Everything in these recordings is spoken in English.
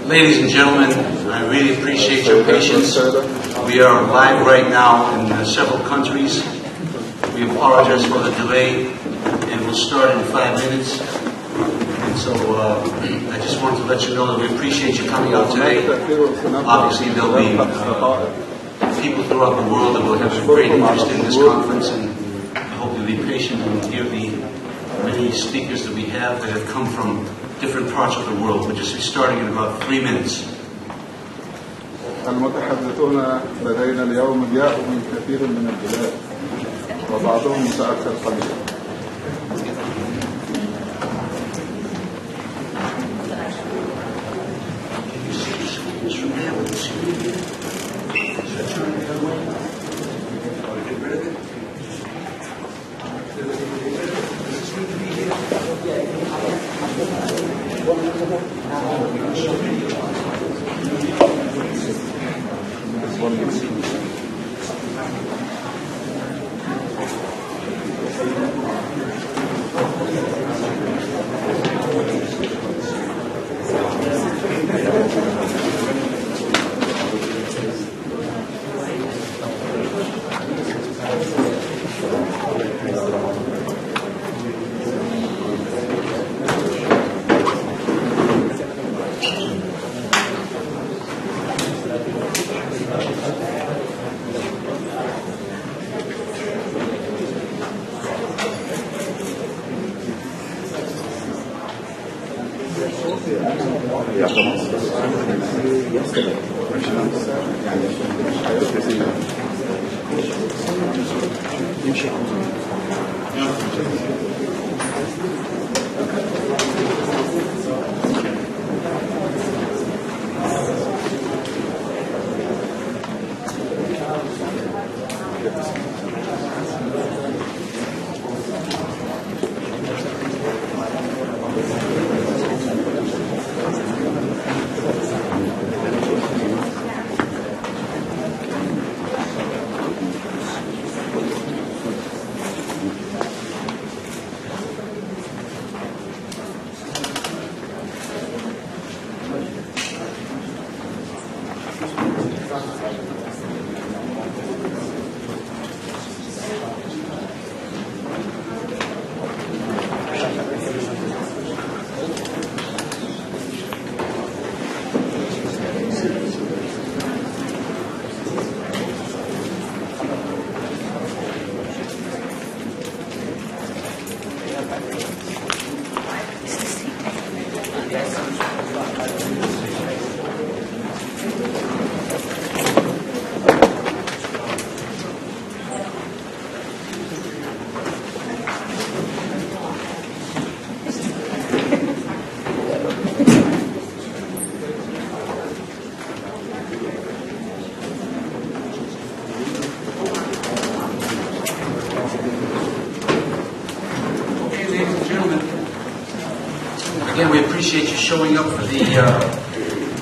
Ladies and gentlemen, I really appreciate your patience. We are live right now in several countries. We apologize for the delay, and we'll start in 5 minutes. And so I just wanted to let you know that we appreciate you coming out today. Obviously, there'll be people throughout the world that will have a great interest in this conference, and I hope you'll be patient and hear the many speakers that we have that have come from different parts of the world. We'll just be starting in about 3 minutes. المتحدثون لدينا اليوم جاءوا من كثير من البلاد وبعضهم متأخر قليلا. Appreciate you showing up for the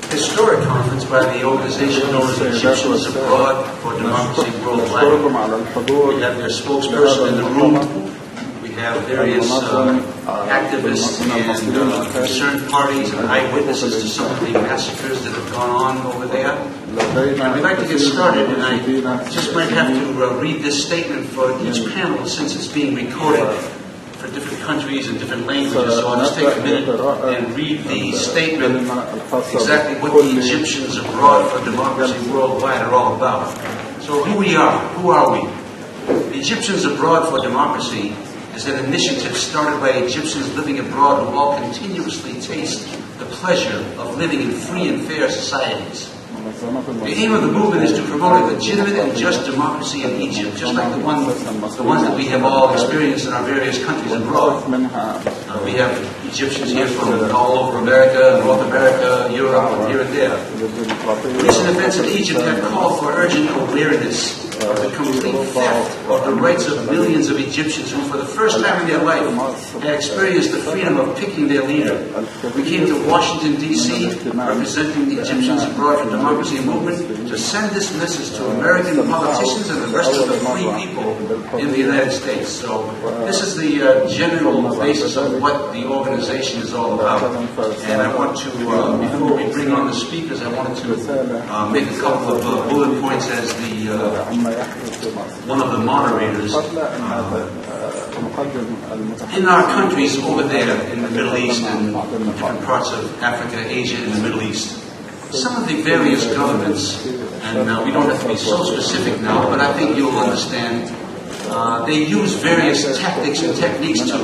historic conference by the organization known as Egyptians Abroad for Democracy Worldwide. We have their spokesperson in the room. We have various activists and concerned parties and eyewitnesses to some of the massacres that have gone on over there. And we'd like to get started, and I just might have to read this statement for each panel since it's being recorded for different countries and different languages, so I'll just take a minute and read the statement, exactly what the Egyptians Abroad for Democracy Worldwide are all about. So who are we? The Egyptians Abroad for Democracy is an initiative started by Egyptians living abroad who all continuously taste the pleasure of living in free and fair societies. The aim of the movement is to promote a legitimate and just democracy in Egypt, just like the ones that we have all experienced in our various countries abroad. We have Egyptians here from all over America, North America, Europe, and here and there. Recent events in Egypt have called for urgent awareness of the complete theft of the rights of millions of Egyptians who, for the first time in their life, had experienced the freedom of picking their leader. We came to Washington, D.C., representing the Egyptians abroad for democracy movement, to send this message to American politicians and the rest of the free people in the United States. So this is the general basis of what the organization is all about. And I want to, before we bring on the speakers, I wanted to make a couple of bullet points as one of the moderators. In our countries over there in the Middle East and different parts of Africa, Asia, and the Middle East, some of the various governments, and we don't have to be so specific now, but I think you'll understand, they use various tactics and techniques to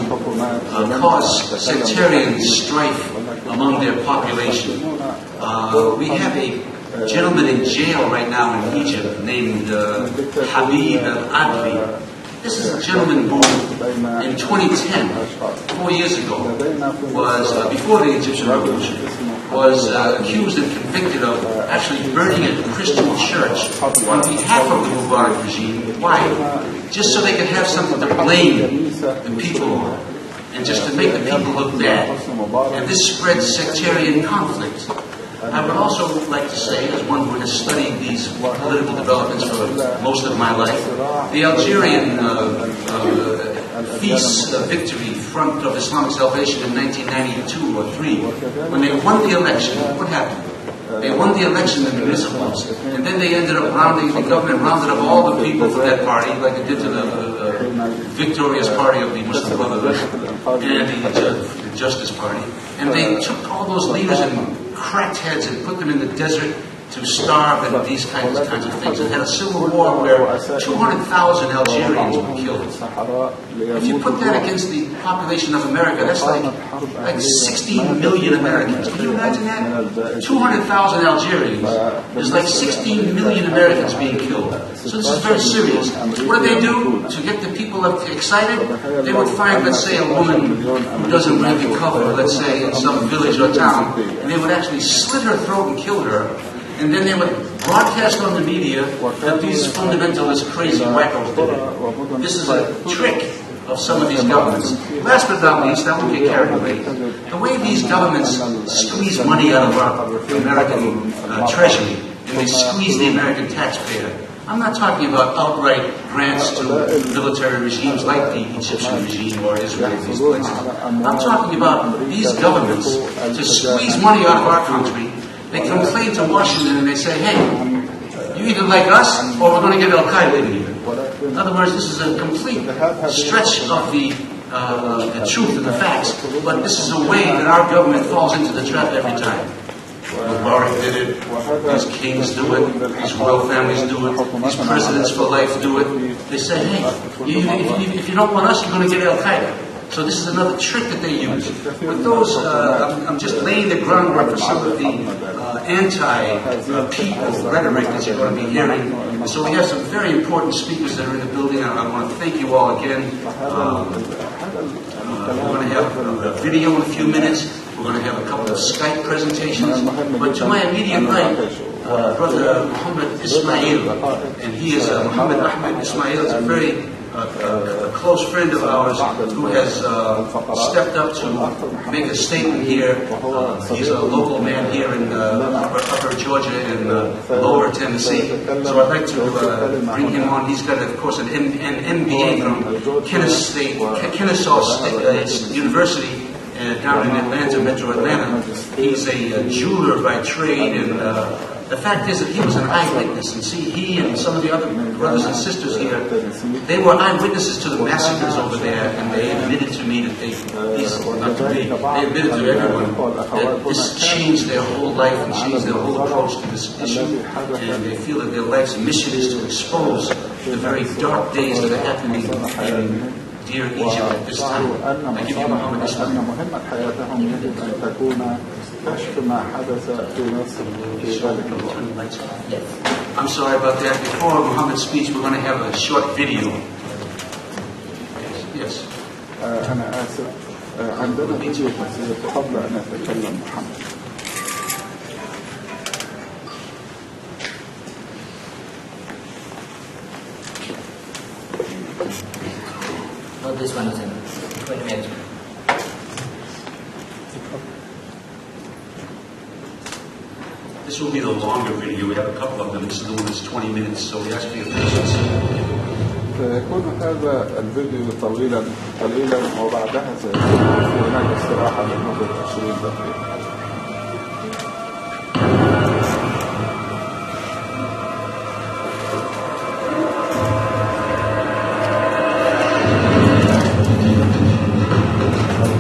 cause sectarian strife among their population. We have a gentleman in jail right now in Egypt named Habib al-Adli. This is a gentleman who, in 2010, 4 years ago, was, before the Egyptian Revolution, was accused and convicted of actually burning a Christian church on behalf of the Mubarak regime. Why? Just so they could have something to blame the people on, and just to make the people look bad. And this spread sectarian conflict. I would also like to say, as one who has studied these political developments for most of my life, the Algerian Peace Victory Front of Islamic Salvation in 1992 or 3, when they won the election, what happened? They won the election in the municipals, and then they ended up the government rounded up all the people for that party, like it did to the victorious party of the Muslim Brotherhood and the Justice Party, and they took all those leaders and cracked heads and put them in the desert to starve and these kinds of things, and had a civil war where 200,000 Algerians were killed. If you put that against the population of America, that's like 16 million Americans. Can you imagine that? 200,000 Algerians is like 16 million Americans being killed. So this is very serious. What do they do to get the people excited? They would find, let's say, a woman who doesn't wear the cover, let's say, in some village or town, and they would actually slit her throat and kill her. And then they would broadcast on the media that these fundamentalist crazy wackos did it. This is a trick of some of these governments. Last but not least, I won't get carried away. The way these governments squeeze money out of our American treasury, and they squeeze the American taxpayer. I'm not talking about outright grants to military regimes like the Egyptian regime or Israel, these places. I'm talking about these governments to squeeze money out of our country. They complain to Washington and they say, hey, you either like us or we're going to get Al-Qaeda in here. In other words, this is a complete stretch of the truth and the facts, but this is a way that our government falls into the trap every time. Mubarak did it, these kings do it, these royal families do it, these presidents for life do it. They say, hey, if you don't want us, you're going to get Al-Qaeda. So this is another trick that they use. But those, I'm just laying the groundwork for some of the anti-people rhetoric that you're going to be hearing. And so we have some very important speakers that are in the building, and I want to thank you all again. We're going to have a video in a few minutes. We're going to have a couple of Skype presentations. But to my immediate right, Brother Muhammad Ismail, and he is Muhammad Ahmed Ismail, is a very a close friend of ours who has stepped up to make a statement here. He's a local man here in upper Georgia and lower Tennessee. So I'd like to bring him on. He's got, of course, an MBA from Kennesaw State University down in Atlanta, Metro Atlanta. He's a jeweler by trade, and the fact is that he was an eyewitness, and see, he and some of the other brothers and sisters here, they were eyewitnesses to the massacres over there, and they admitted to me that they admitted to everyone that this changed their whole life and changed their whole approach to this issue, and they feel that their life's mission is to expose the very dark days that are happening in dear Egypt at this time. I give you Muhammad Ismail. I'm sorry about that. Before Muhammad's speech, we're going to have a short video. Yes. أنا آسف. عندنا فيديو قصير قبل أن أتكلم محمد. Not this one, 20 minutes. This will be the longer video. We have a couple of them. This is the one that's 20 minutes, so we ask for your patience. فيكون هذا الفيديو طويلا قليلا وبعدها سيكون في هناك استراحة لمدة 20 دقيقة.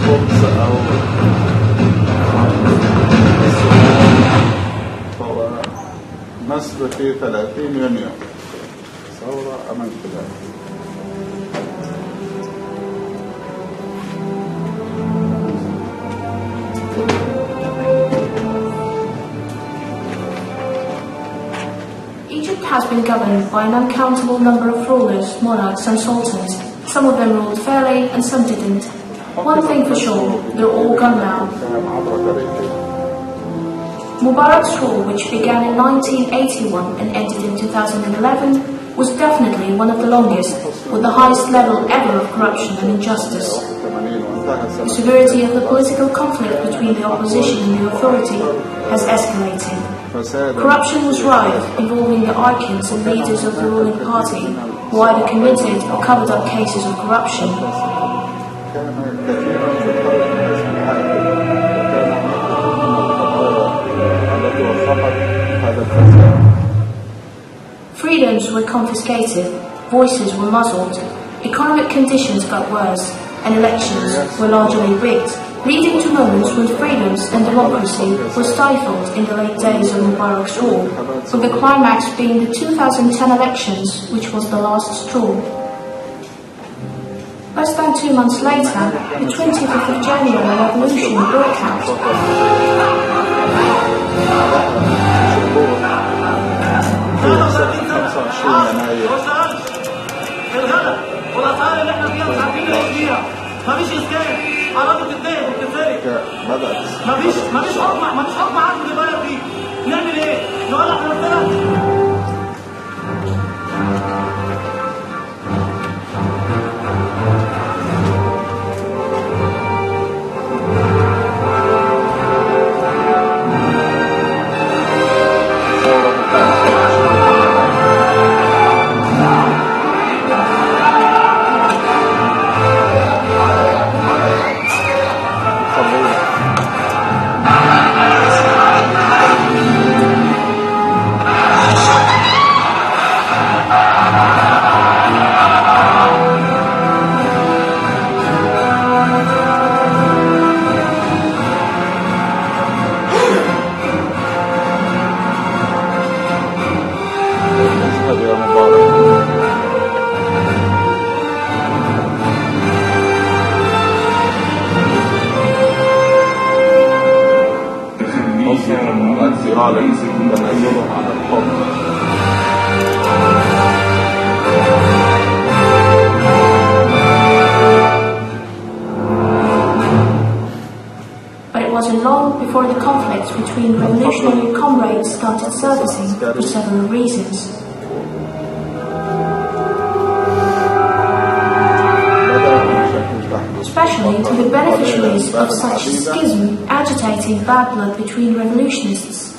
الخبز أو هو مصر في 30 يونيو ثورة أم انقلاب. Egypt has been governed by an uncountable number of rulers, monarchs and sultans. Some of them ruled fairly and some didn't. One thing for sure, they're all gone now. Mubarak's rule, which began in 1981 and ended in 2011, was definitely one of the longest, with the highest level ever of corruption and injustice. The severity of the political conflict between the opposition and the authority has escalated. Corruption was rife, involving the icons and leaders of the ruling party, who either committed or covered up cases of corruption. Freedoms were confiscated, voices were muzzled, economic conditions got worse, and elections were largely rigged, leading to moments when freedoms and democracy were stifled in the late days of Mubarak's rule, with the climax being the 2010 elections, which was the last straw. Less than 2 months later, the 25th of January revolution broke out. والاسعار اللي احنا فيها مش عارفين نعيش فيها، مفيش اسكان، اراضي بتتنقل وبتتسرق، مفيش حكم عادل يغير فيه، نعمل ايه؟ نولع في نفسنا؟ Before the conflicts between revolutionary comrades started surfacing for several reasons. Especially to the beneficiaries of such schism agitating bad blood between revolutionists.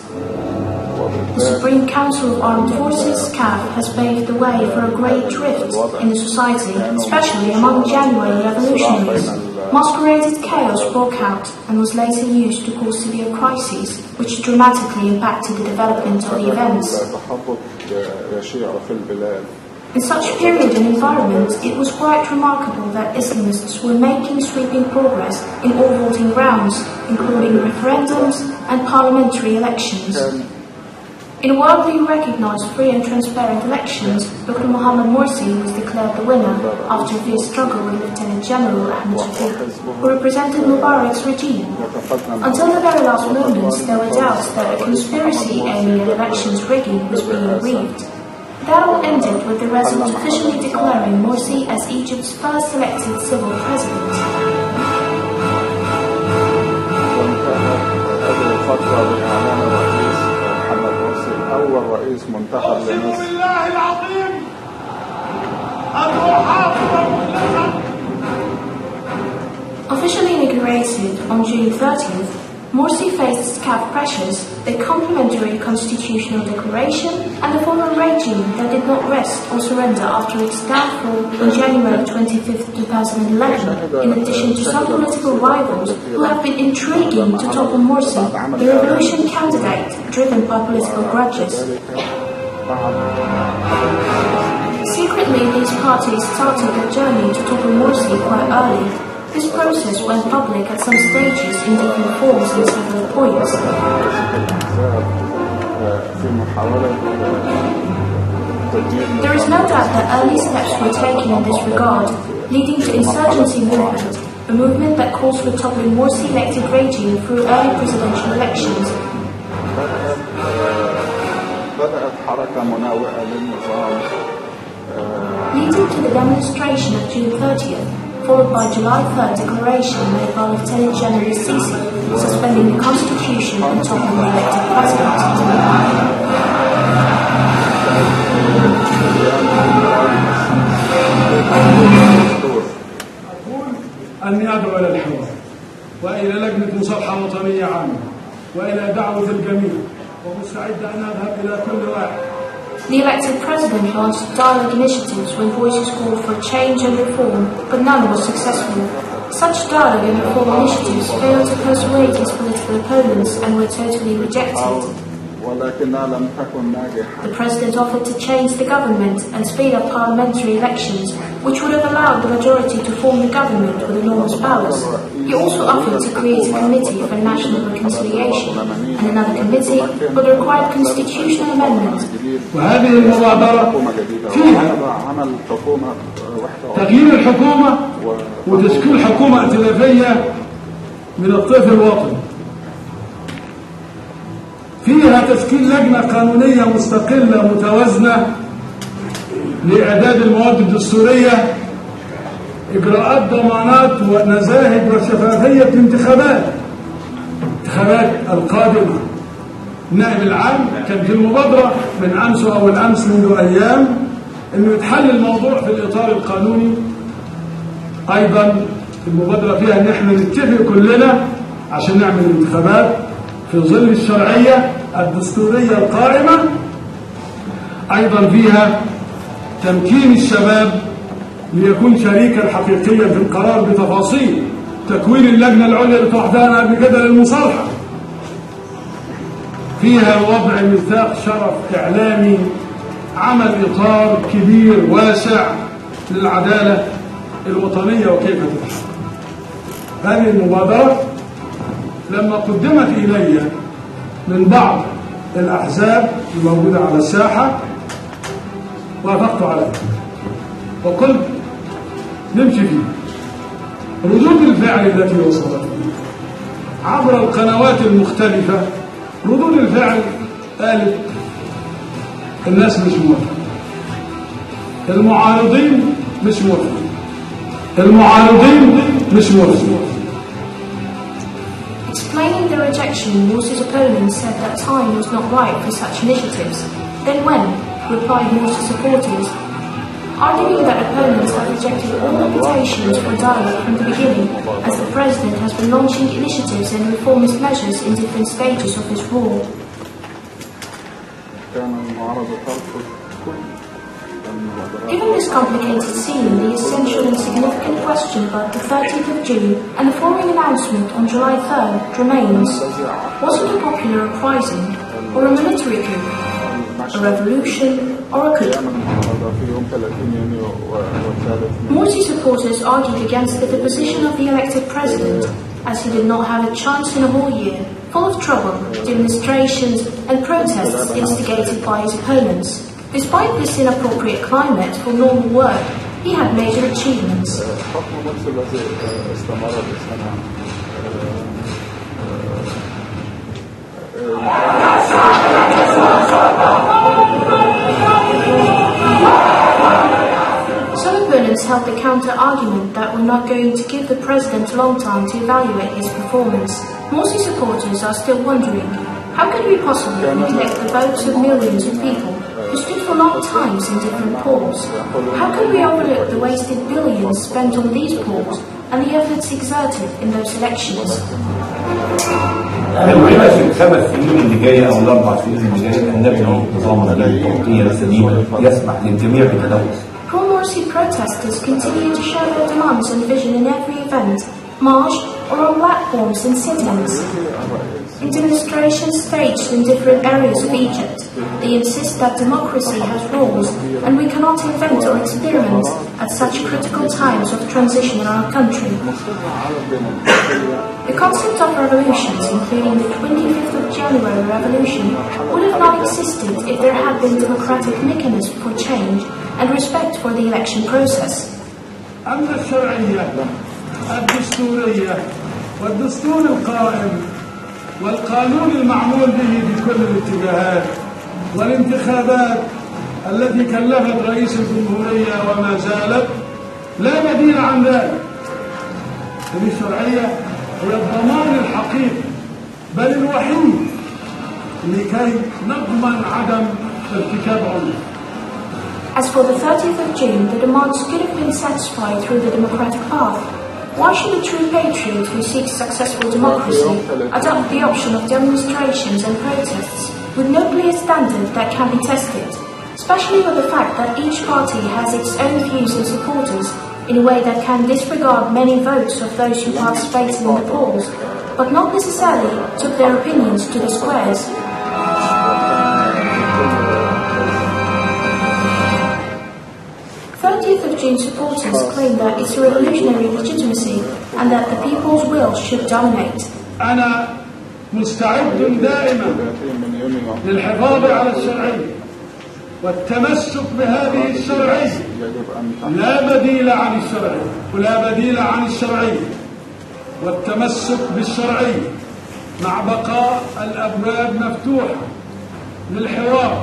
The Supreme Council of Armed Forces, CAF, has paved the way for a great drift in the society, especially among January revolutionaries. Masqueraded chaos broke out and was later used to cause severe crises, which dramatically impacted the development of the events. In such period and environment, it was quite remarkable that Islamists were making sweeping progress in all voting rounds, including referendums and parliamentary elections. In widely recognized free and transparent elections, Dr. Mohamed Morsi was declared the winner after a fierce struggle with Lieutenant General Ahmed Shafik, who represented Mubarak's regime. Until the very last moments, there were doubts that a conspiracy aiming at elections rigging was being weaved. That all ended with the result officially declaring Morsi as Egypt's first elected civil president. أول رئيس منتخب لمصر. بالله العظيم أن أحافظ مطلقا on June 30th, Morsi faced tough pressures, the complementary constitutional declaration, and the foreign regime that did not rest or surrender after its downfall on January 25, 2011, in addition to some political rivals who have been intriguing to topple Morsi, the revolution candidate driven by political grudges. Secretly, these parties started their journey to topple Morsi quite early. This process went public at some stages in different forms and several points. There is no doubt that early steps were taken in this regard, leading to insurgency movement, a movement that calls for toppling Morsi elected regime through early presidential elections. Leading to the demonstration of June 30th, followed by July 3rd declaration made by Lieutenant General Sisi, suspending the constitution and toppling the elected president. أقول أني أدعو إلى الحوار وإلى لجنة مصالحة وطنية عامة وإلى دعوة الجميع ومستعد أن أذهب إلى كل واحد. The elected president launched dialogue initiatives when voices called for change and reform, but none was successful. Such dialogue and reform initiatives failed to persuade his political opponents and were totally rejected. The president offered to change the government and speed up parliamentary elections, which would have allowed the majority to form the government with enormous powers. He also offered to create a committee for national reconciliation and another committee for the required constitutional amendment. وهذه المبادرة فيها تغيير الحكومة وتشكيل حكومة ائتلافية من الطيف الوطني. فيها تشكيل لجنة قانونية مستقلة متوازنة لإعداد المواد الدستورية، إجراءات ضمانات ونزاهة وشفافية في الانتخابات القادمة. النائب العام كان في المبادرة من أمس أو الأمس منذ أيام إنه يتحل الموضوع في الإطار القانوني. أيضا المبادرة فيها إن إحنا نتفق كلنا عشان نعمل انتخابات في ظل الشرعية الدستورية القائمة. أيضا فيها تمكين الشباب ليكون شريكا حقيقيا في القرار بتفاصيل تكوين اللجنة العليا اللي توحدها قبل كده للمصالحة. فيها وضع ميثاق شرف إعلامي، عمل إطار كبير واسع للعدالة الوطنية وكيف تتحقق. هذه المبادرة لما قدمت إلي من بعض الأحزاب الموجودة على الساحة وافقت عليها وقلت نمشي فيه. ردود الفعل التي وصلت عبر القنوات المختلفة، ردود الفعل قالت الناس مش موافقة، المعارضين مش موافقين، المعارضين مش موافقين. Explaining the rejection, Morsi's opponents said that time was not right for such initiatives. Then when? Replied Morsi's supporters, arguing that opponents have rejected all invitations for dialogue from the beginning, as the president has been launching initiatives and reformist measures in different stages of his rule. Given this complicated scene, the essential and significant question about the 13th of June and the following announcement on July 3rd remains: was it a popular uprising or a military coup? A revolution or a coup? Morsi supporters argued against the deposition of the elected president, as he did not have a chance in a whole year, full of trouble, demonstrations and protests instigated by his opponents. Despite this inappropriate climate for normal work, he had major achievements. Some opponents held the counter-argument that we're not going to give the president a long time to evaluate his performance. Morsi supporters are still wondering, how could we possibly neglect the votes of millions of people who stood for long times in different polls. How can we overlook the wasted billions spent on these polls and the efforts exerted in those elections? الوحيدة في ال5 سنين اللي جاية أو ال4 سنين اللي جاية أن نبني نظاما ديمقراطيا سليما يسمح للجميع بالتلوث. Pro-Morsi protesters continue to show their demands and vision in every event, march, or on platforms and sit-ins. In demonstrations staged in different areas of Egypt, they insist that democracy has rules and we cannot invent or experiment at such critical times of transition in our country. The concept of revolutions, including the 25th of January revolution, would have not existed if there had been democratic mechanism for change and respect for the election process. أما الشرعية الدستورية والدستور القائم والقانون المعمول به بكل الاتجاهات والانتخابات التي كلفت رئيس الجمهورية وما زالت لا بديل عن ذلك. هذه الشرعية هي الضمان الحقيقي بل الوحيد لكي نضمن عدم ارتكاب عنف. As for the 30th of June, the demands could have been satisfied through the democratic path. Why should a true patriot who seeks successful democracy adopt the option of demonstrations and protests with no clear standard that can be tested, especially with the fact that each party has its own views and supporters in a way that can disregard many votes of those who participated in the polls, but not necessarily took their opinions to the squares? 30th of June supporters claim that it's a revolutionary legitimacy and that the people's will should dominate. أنا مستعد دائما للحفاظ على الشرعية والتمسك بهذه الشرعية. لا بديل عن الشرعية ولا بديل عن الشرعية والتمسك بالشرعية مع بقاء الأبواب مفتوحة للحوار.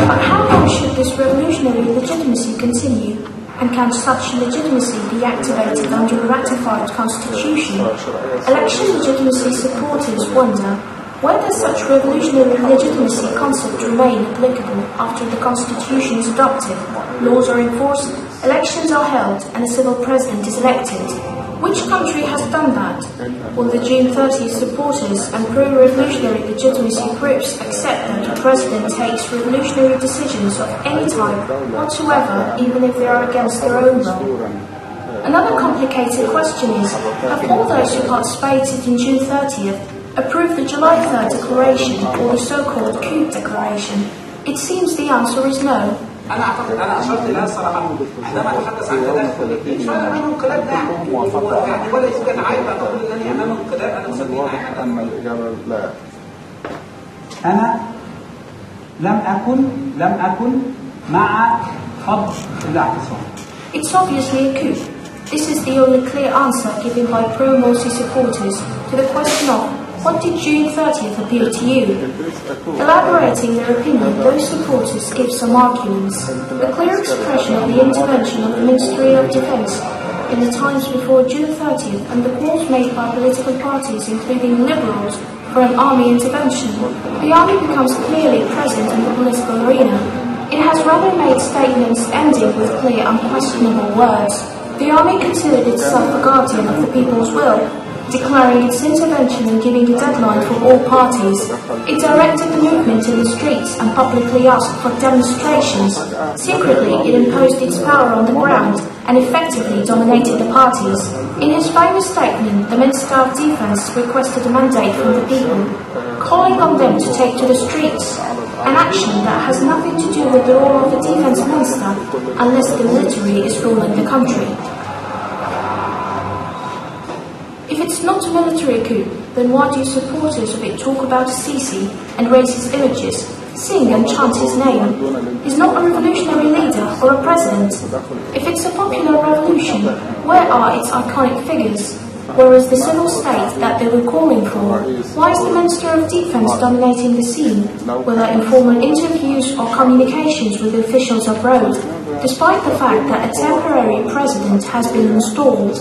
But how long should this revolutionary legitimacy continue? And can such legitimacy be activated under a ratified constitution? Election legitimacy supporters wonder, where does such revolutionary legitimacy concept remain applicable after the constitution is adopted, laws are enforced, elections are held, and a civil president is elected? Which country has done that? Will the June 30th supporters and pro-revolutionary legitimacy groups accept that the president takes revolutionary decisions of any type whatsoever, even if they are against their own will? Another complicated question is, have all those who participated in June 30th approved the July 3rd declaration or the so-called coup declaration? It seems the answer is no. أنا أعتقد أنا أشرت لها الصراحة عندما أتحدث عن تدخل فعلا أمام انقلاب يعني ولا يوجد عيب أقول أنني أمام انقلاب أنا أسميه عيب. أن الإجابة لا. أنا لم أكن مع فض الاعتصام. It's obviously a coup. This is the only clear answer given by pro-Morsi supporters to the question of what did June 30th appeal to you? Elaborating their opinion, those supporters give some arguments. The clear expression of the intervention of the Ministry of Defence in the times before June 30th and the calls made by political parties, including liberals, for an army intervention. The army becomes clearly present in the political arena. It has rather made statements ending with clear, unquestionable words. The army considered itself a guardian of the people's will, declaring its intervention and giving a deadline for all parties. It directed the movement in the streets and publicly asked for demonstrations. Secretly, it imposed its power on the ground and effectively dominated the parties. In his famous statement, the Minister of Defence requested a mandate from the people, calling on them to take to the streets, an action that has nothing to do with the role of the Defence Minister unless the military is ruling the country. If it's not a military coup, then why do supporters of it talk about Sisi and raise his images, sing and chant his name? He's not a revolutionary leader or a president. If it's a popular revolution, where are its iconic figures? Where is the civil state that they were calling for? Why is the Minister of Defence dominating the scene, whether informal interviews or communications with officials abroad, despite the fact that a temporary president has been installed?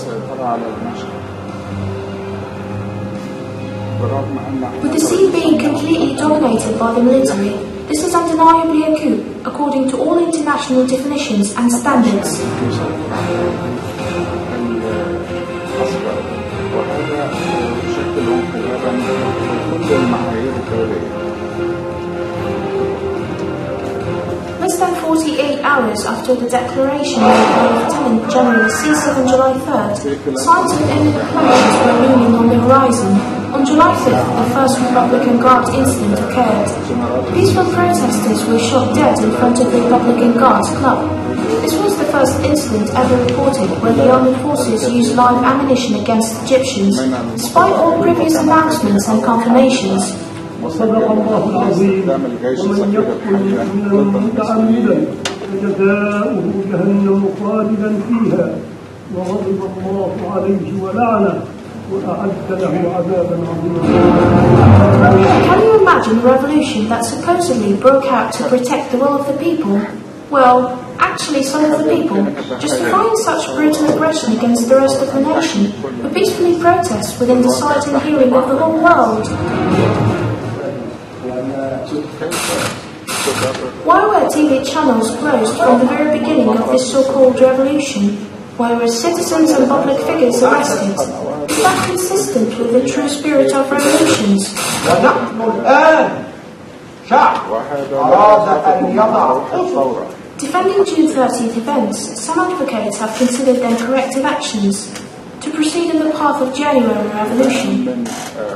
With the scene being completely dominated by the military, This is undeniably a coup, according to all international definitions and standards. العسكر وهذا يشكل انقلابا بكل المعايير الدولية. Less than 48 hours after the declaration made by Lieutenant General C7 July 3rd, signs of imminent clashes were looming on the horizon. On July 5th, the first Republican Guard incident occurred. Peaceful protesters were shot dead in front of the Republican Guards Club. This was the first incident ever reported where the armed forces used live ammunition against Egyptians, despite all previous announcements and confirmations. وصدق الله العظيم ومن يقتل مؤمنا متعمدا فجزاؤه جهنم خالدا فيها وغضب الله عليه ولعنه وأعد له عذابا عظيما. Can you imagine a revolution that supposedly broke out to protect the will of the people? Well, actually some of the people, justifying such brutal aggression against the rest of the nation, would peacefully protest within the sight and hearing of the whole world. Why were TV channels closed from the very beginning of this so-called revolution? Why were citizens and public figures arrested? Is that consistent with the true spirit of revolutions? ونحن الآن شعب أراد أن يضع الثورة. Defending June 30th events, some advocates have considered them corrective actions to proceed in the path of January revolution.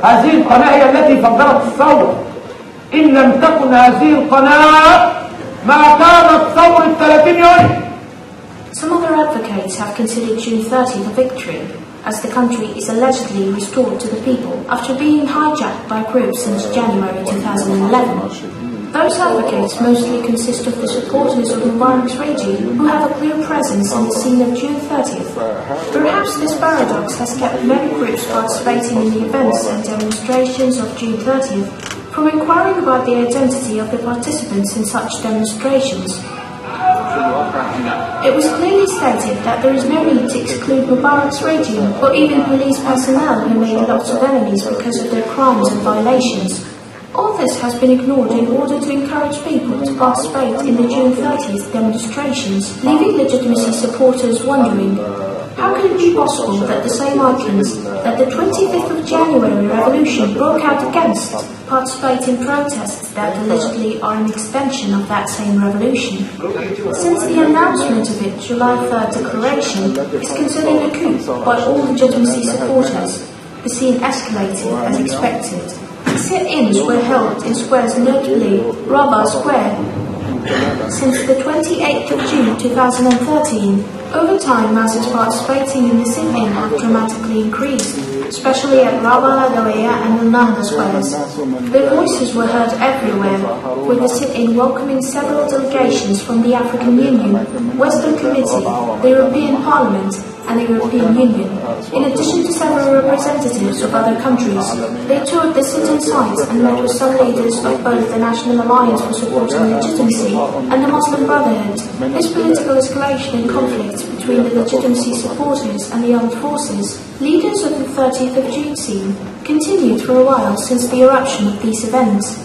هذه القناة هي التي فجرت الثورة. إن لم تكن هذه القناة ما كانت ثورة 30 يونيو. Some other advocates have considered June 30th a victory, as the country is allegedly restored to the people after being hijacked by groups since January 2011. Those advocates mostly consist of the supporters of Mubarak's regime who have a clear presence on the scene of June 30th. Perhaps this paradox has kept many groups participating in the events and demonstrations of June 30th from inquiring about the identity of the participants in such demonstrations. It was clearly stated that there is no need to exclude Mubarak's regime or even police personnel who made lots of enemies because of their crimes and violations. All this has been ignored in order to encourage people to participate in the June 30th demonstrations, leaving legitimacy supporters wondering, how can it be possible that the same icons that the 25th of January revolution broke out against participate in protests that allegedly are an extension of that same revolution? Since the announcement of its July 3rd declaration is considered a coup by all legitimacy supporters, the scene escalated as expected. Sit-ins were held in squares, notably Rabah Square. Since the 28th of June 2013, over time masses participating in the sit-in have dramatically increased, especially at Rabah Adawiya and Al-Nahda squares. Their voices were heard everywhere, with the sit-in welcoming several delegations from the African Union, Western Committee, the European Parliament, and the European Union. In addition to several representatives of other countries, they toured the sit-in sites and met with some leaders of both the National Alliance for Supporting Legitimacy and the Muslim Brotherhood. This political escalation and conflict between the legitimacy supporters and the armed forces, leaders of the 30th of June scene, continued for a while since the eruption of these events.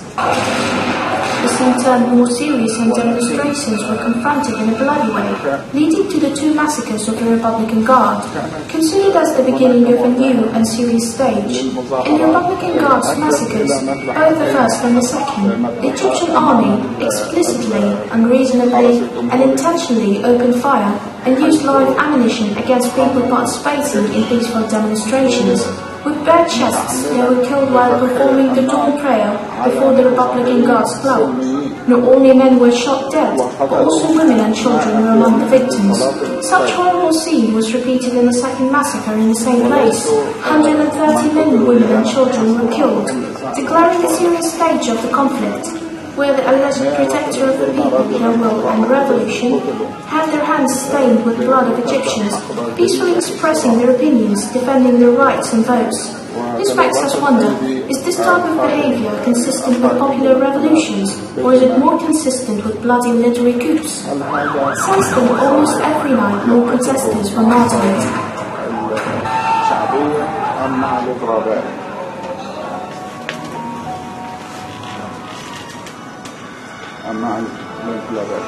The scene turned more serious and demonstrations were confronted in a bloody way, leading to the two massacres of the Republican Guard, considered as the beginning of a new and serious stage. In the Republican Guard's massacres, both the first and the second, the Egyptian army explicitly, unreasonably, and intentionally opened fire and used live ammunition against people participating in peaceful demonstrations. With bare chests, they were killed while performing the dawn prayer before the Republican Guards Club. Not only men were shot dead, but also women and children were among the victims. Such horrible scene was repeated in the second massacre in the same place. 130 men, women and children were killed, declaring the serious stage of the conflict, where the alleged protector of the people, their will and revolution, had their hands stained with blood of Egyptians, peacefully expressing their opinions, defending their rights and votes. This makes us wonder, is this type of behavior consistent with popular revolutions, or is it more consistent with bloody military coups? Since then, almost every night more protesters were martyred. أنواع الانقلابات.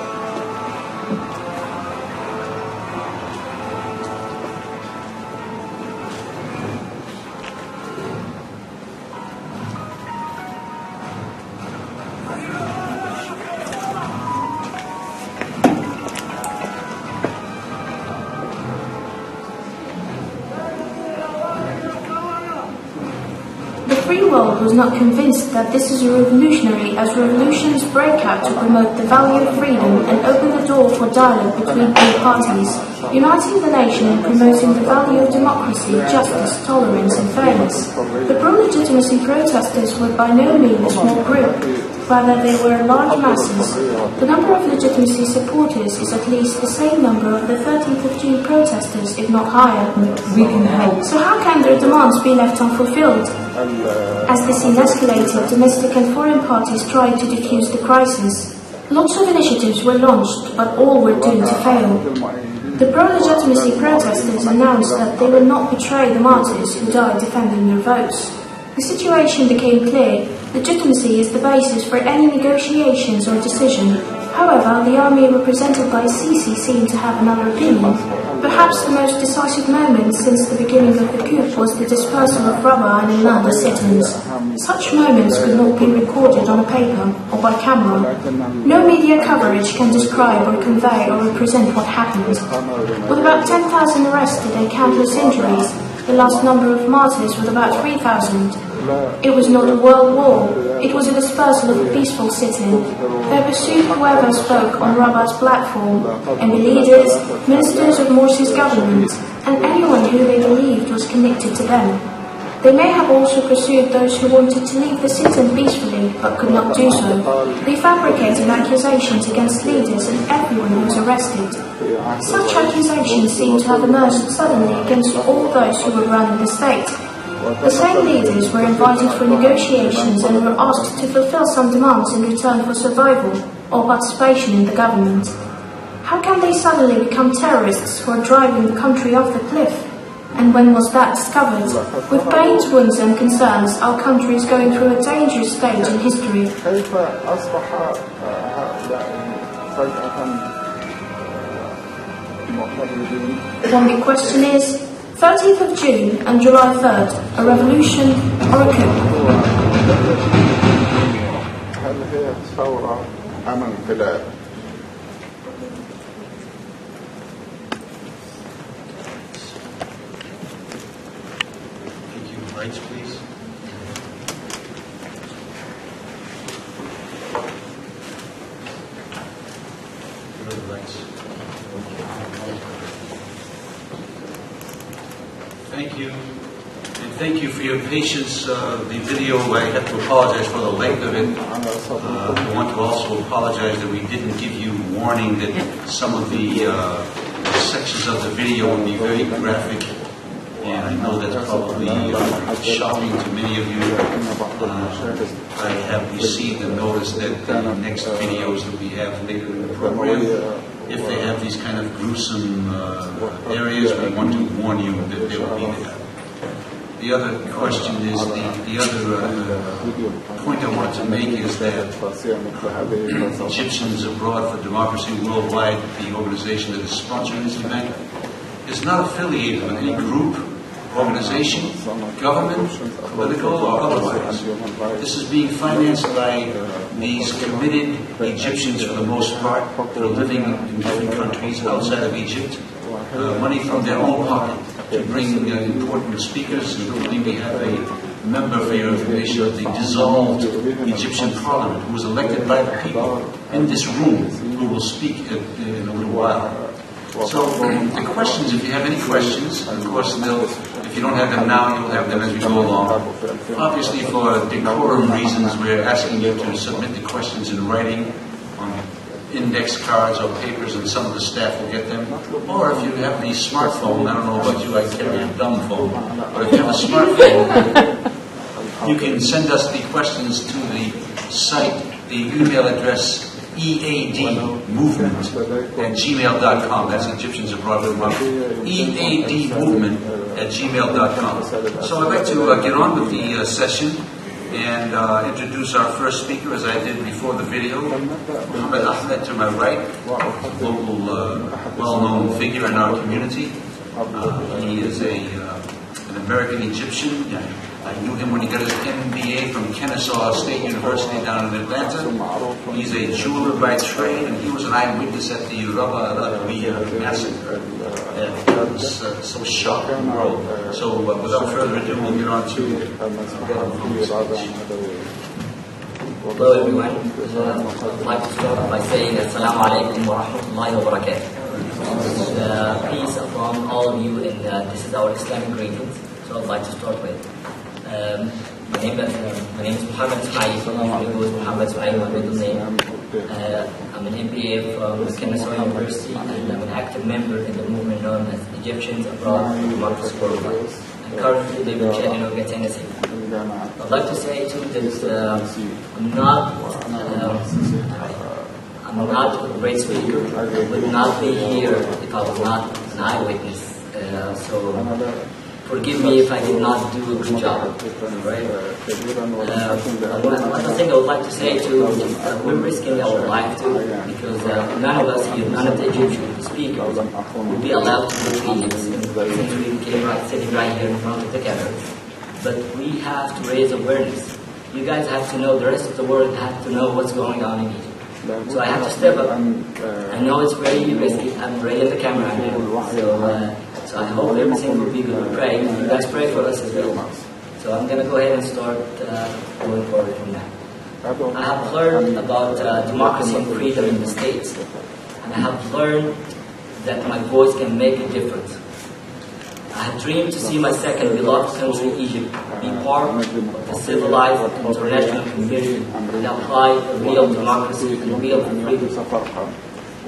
The free world was not convinced that this is a revolutionary, as revolutions break out to promote the value of freedom and open the door for dialogue between all parties, uniting the nation and promoting the value of democracy, justice, tolerance and fairness. The pro-legitimacy protesters were by no means a small group, rather they were large masses. The number of legitimacy supporters is at least the same number of the 13th of June protesters, if not higher. We can help. So how can their demands be left unfulfilled? As the scene escalated, domestic and foreign parties tried to defuse the crisis. Lots of initiatives were launched, but all were doomed to fail. The pro-legitimacy protesters announced that they would not betray the martyrs who died defending their votes. The situation became clear. Legitimacy is the basis for any negotiations or decision. However, the army represented by Sisi seemed to have another opinion. Perhaps the most decisive moment since the beginning of the coup was the dispersal of Rabah and Ilanda sit-ins. Such moments could not be recorded on a paper or by camera. No media coverage can describe or convey or represent what happened. With about 10,000 arrested and countless injuries, the last number of martyrs was about 3,000. It was not a world war, it was a dispersal of a peaceful sit-in. They pursued whoever spoke on Rabah's platform, and the leaders, ministers of Morsi's government, and anyone who they believed was connected to them. They may have also pursued those who wanted to leave the sit-in peacefully, but could not do so. They fabricated accusations against leaders and everyone who was arrested. Such accusations seem to have emerged suddenly against all those who were running the state. The same leaders were invited for negotiations and were asked to fulfill some demands in return for survival or participation in the government. How can they suddenly become terrorists who are driving the country off the cliff? And when was that discovered? With pains, wounds and concerns, our country is going through a dangerous stage in history. One big question is, 30th of June and July 3rd, a revolution or a coup? هل هي ثورة أم انقلاب؟ Thank you. Lights, please. Where are the lights? Thank you. And thank you for your patience. The video, I have to apologize for the length of it. I want to also apologize that we didn't give you warning that some of the sections of the video will be very graphic. And I know that's probably shocking to many of you. I have received a notice that the next videos that we have later in the program, if they have these kind of gruesome areas, we want to warn you that they will be there. The other question is, the other point I want to make is that Egyptians Abroad for Democracy Worldwide, the organization that is sponsoring this event, is not affiliated with any group, organization, government, political or otherwise. This is being financed by these committed Egyptians for the most part, that are living in different countries outside of Egypt, money from their own pocket to bring important speakers, including we have a member, for your information, of the dissolved Egyptian parliament who was elected by the people in this room, who will speak in a little while. So the questions, if you have any questions, of course, if you don't have them now, you'll have them as we go along. Obviously, for decorum reasons, we're asking you to submit the questions in writing on index cards or papers, and some of the staff will get them. Or if you have the smartphone, I don't know about you, I carry a dumb phone, but if you have a smartphone, you can send us the questions to the site, the email address eadmovement@gmail.com. That's Egyptians Abroad for Democracy. eadmovement@gmail.com. So I'd like to get on with the session. and introduce our first speaker, as I did before the video. Muhammad Ahmed to my right, local well-known figure in our community. He is an American Egyptian. I knew him when he got his MBA from Kennesaw State University down in Atlanta. He's a jeweler by trade, and he was an eyewitness at the massacre. That was so shocking in the world. So without further ado, we'll get on to Hello everyone. I'd like to start by saying Assalamu alaikum wa rahmatullahi wa barakatuh. Peace upon all of you, and this is our Islamic greetings. So I'd like to start with. My name is Muhammad Suhaib. It was Muhammad Suhaib, my middle name. I'm an MBA from Kennesaw University, and I'm an active member in the movement known as Egyptians Abroad for Democracy Worldwide. I currently live in Chattanooga, Tennessee. I'd like to say too that I'm not a great speaker. I would not be here if I was not an eyewitness. So forgive me if I did not do a good job. Right? Another thing I would like to say too is we're risking our life too, because none of us here, none of the Egyptian speakers will be allowed to go to Egypt since we came sitting right here in front of the camera. But we have to raise awareness. You guys have to know, the rest of the world have to know what's going on in Egypt. So I have to step up. I know it's very risky. I'm right in the camera now. So I hope everything will be good. Pray. You guys pray for us as well. So I'm going to go ahead and start going forward from that. I have learned about democracy and freedom in the States. And I have learned that my voice can make a difference. I have dreamed to see my second beloved country, Egypt, be part of the civilized international community and apply real democracy and real freedom.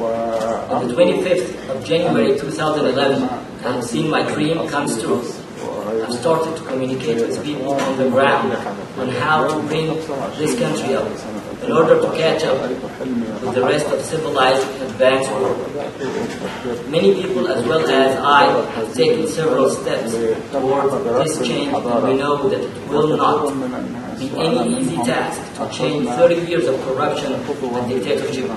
On the 25th of January 2011, I have seen my dream come true. I've started to communicate with people on the ground on how to bring this country up in order to catch up with the rest of civilized advanced world. Many people, as well as I, have taken several steps towards this change, and we know that it will not be any easy task to change 30 years of corruption and dictatorship.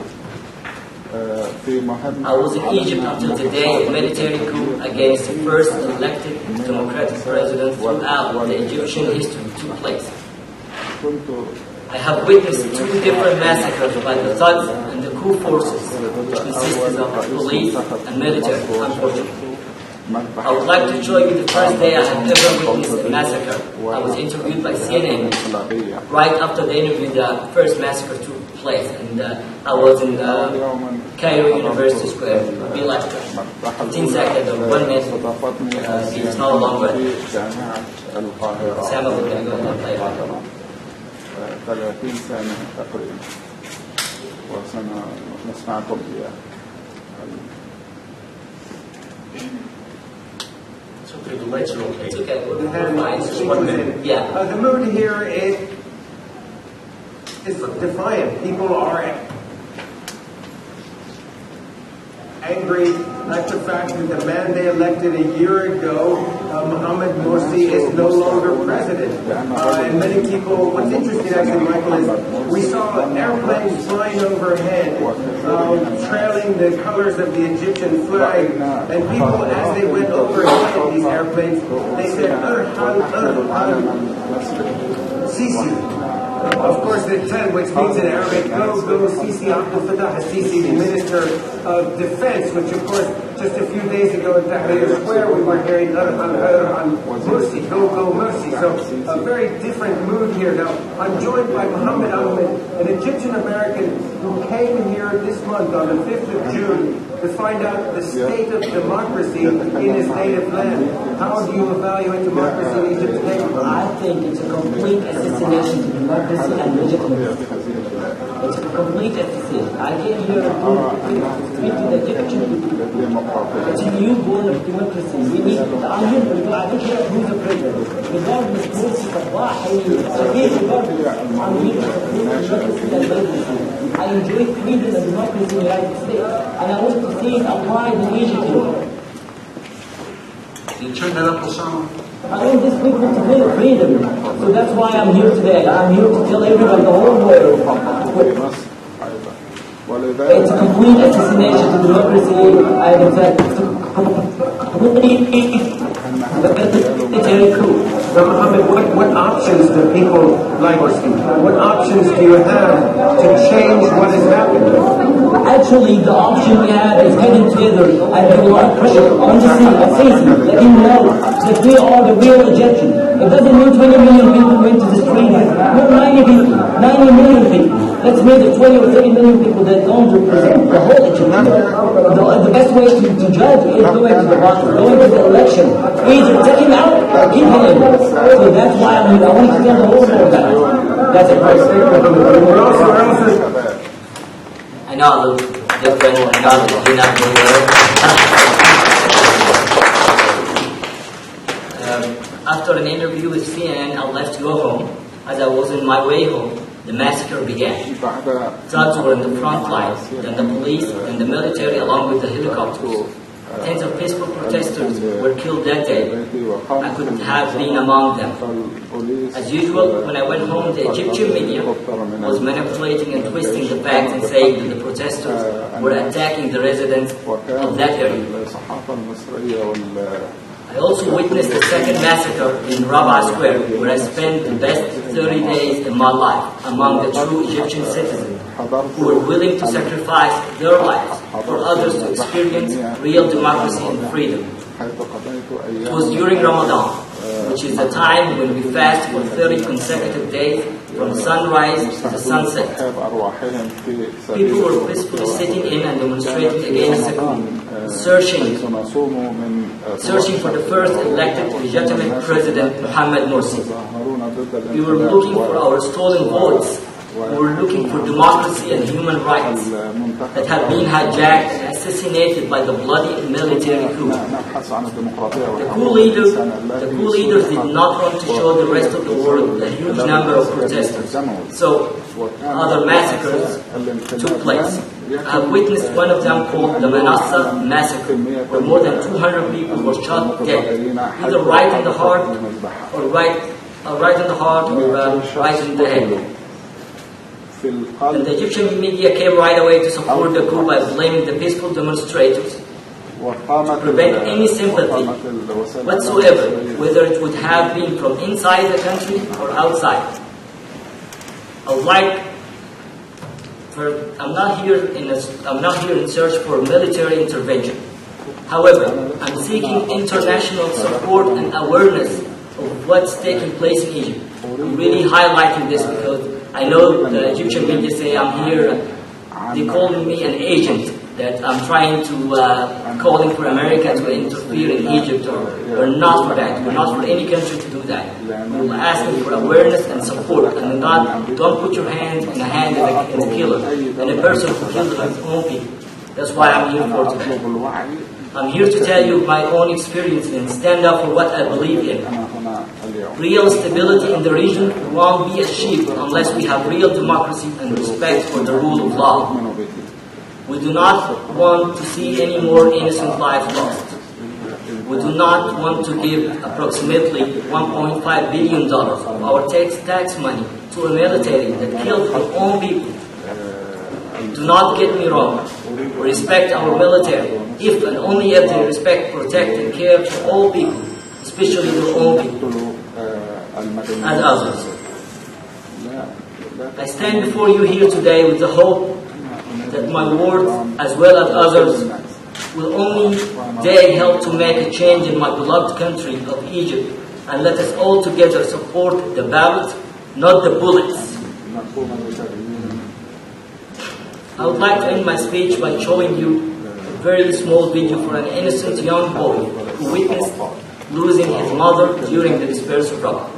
I was in Egypt until the day a military coup against the first elected democratic president throughout the Egyptian history took place. I have witnessed 2 different massacres by the thugs and the coup forces, which consisted of police and military, unfortunately. I would like to show you the first day I have ever witnessed a massacre. I was interviewed by CNN. Right after the interview, the first massacre took place, and I was in Cairo University Square. Be like 15 seconds or 1 minute. It's not a long way. Sam was going to go ahead and play it. 30 سنة تقريبا وسنسمعكم إياه. It's okay, the lights are okay. It's okay, we're fine. Just 1 minute. Yeah. The mood here is defiant. People are angry at the fact that the man they elected a year ago, Mohammed Morsi, is no longer president. And many people, what's interesting actually, Michael, is we saw airplanes flying overhead, trailing the colors of the Egyptian flag, and people, as they went overhead these airplanes, they said, Sisi. Of course, the 10, which means in Arabic, go Sisi Abdel Fattah Sisi, the Minister of Defense, which of course, just a few days ago in Tahrir Square, we were hearing Morsi, go Morsi. So a very different mood here. Now, I'm joined by Muhammad Ahmed, an Egyptian American who came here this month on the 5th of June to find out the state of democracy in his native land. How do you evaluate democracy in Egypt today? I think it's a complete assassination to democracy and legitimacy. It's a complete assassination. I came here to speak to the Egyptian people. It's a new born of democracy. We need to I don't care who's the president. Regardless of Morsi, Sabah, regardless, I'm here to support democracy and legitimacy. I enjoy freedom and democracy in the United States, and I want to see it applied in Egypt. Can you turn that up, Osama? I want these people to feel freedom. So that's why I'm here today. I'm here to tell everyone, the whole world, it's a complete assassination to democracy. I would say it's a complete military coup. Mohammed, what options do people like Morsi? What options do you have to change what has happened? Actually, the option we have is getting together and give a lot of pressure on the scene, let him know that we are the real Egyptians. It doesn't mean 20 million people went to the street. We're 90 people, 90 million people. Let's make it 20 or 30 million people that don't represent the whole Egypt. The best way to judge is going to the voter, going to the election. Either take him out or keep him in. So that's why I want to tell the whole world that. That's a great statement. I know I look different, I know you're not doing well. After an interview with CNN, I left to go home. As I was on my way home, the massacre began. Thugs were in the front lines, then the police, then the military along with the helicopters. Tens of peaceful protesters were killed that day. I couldn't have been among them. As usual, when I went home, the Egyptian media was manipulating and twisting the facts and saying that the protesters were attacking the residents of that area. I also witnessed the second massacre in Rabaa Square, where I spent the best 30 days in my life among the true Egyptian citizens who were willing to sacrifice their lives for others to experience real democracy and freedom. It was during Ramadan, which is the time when we fast for 30 consecutive days from sunrise to the sunset. People were peacefully sitting in and demonstrating against the coup, searching for the first elected legitimate president, Mohammed Morsi. We were looking for our stolen votes. We were looking for democracy and human rights that have been hijacked and assassinated by the bloody military coup. The coup leaders did not want to show the rest of the world the huge number of protesters. So other massacres took place. I have witnessed one of them called the Manassa massacre, where more than 200 people were shot dead, either right in the heart or right in the head. And the Egyptian media came right away to support the coup by blaming the peaceful demonstrators to prevent any sympathy whatsoever, whether it would have been from inside the country or outside. I'm not here in search for military intervention. However, I'm seeking international support and awareness of what's taking place in Egypt. I'm really highlighting this because I know the Egyptian media say I'm here, they call me an agent, that I'm trying to, calling for America to interfere in Egypt, or we're not for that. We're not for any country to do that. We're asking for awareness and support, and don't put your hand in the hand of a killer, and a person who killed his own people. That's why I'm here for today. I'm here to tell you my own experience and stand up for what I believe in. Real stability in the region won't be achieved unless we have real democracy and respect for the rule of law. We do not want to see any more innocent lives lost. We do not want to give approximately $1.5 billion of our tax money to a military that killed our own people. Do not get me wrong. We respect our military if and only if they respect, protect, and care for all people, especially their own people, as others. I stand before you here today with the hope that my words, as well as others, will only day help to make a change in my beloved country of Egypt, and let us all together support the ballot, not the bullets. I would like to end my speech by showing you a very small video for an innocent young boy who witnessed losing his mother during the dispersal struggle.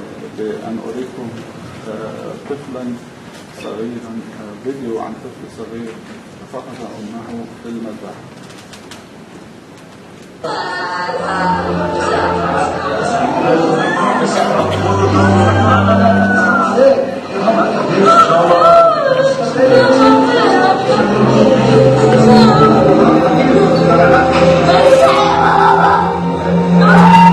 فيديو عن طفل صغير فقد أمه في المذبحة. Oh,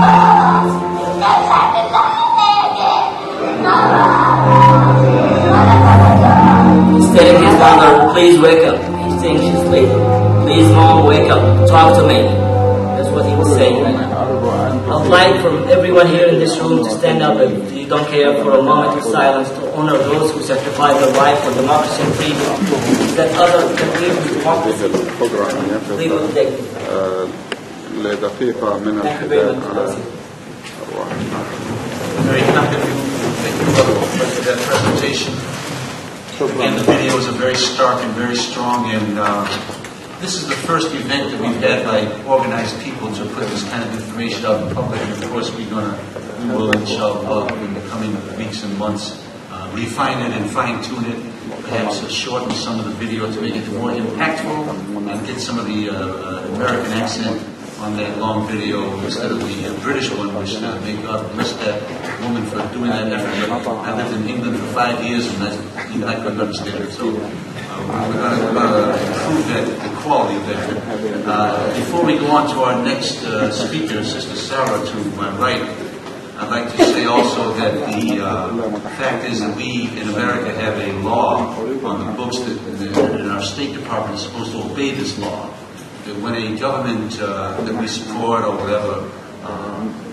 I'd like for everyone here in this room to stand up, if you don't care, for a moment of silence to honor those who sacrificed their life for democracy and freedom, that others can live in democracy and live with dignity. لدقيقة من Thank you very الحداد much. على أرواح Very happy for that presentation. Again, the video is very stark and very strong, and this is the first event that we've had by organized people to put this kind of information out in public. And of course, we will, inshallah, in the coming weeks and months, refine it and fine-tune it, perhaps shorten some of the video to make it more impactful, and get some of the American accent on that long video instead of the British one, which may God bless that woman for doing that effort. But I lived in England for 5 years, and even I couldn't understand it. So we're going to improve the quality of that. Before we go on to our next speaker, Sister Sarah, to my right, I'd like to say also that the fact is that we in America have a law on the books that our State Department is supposed to obey this law. That when a government that we support or whatever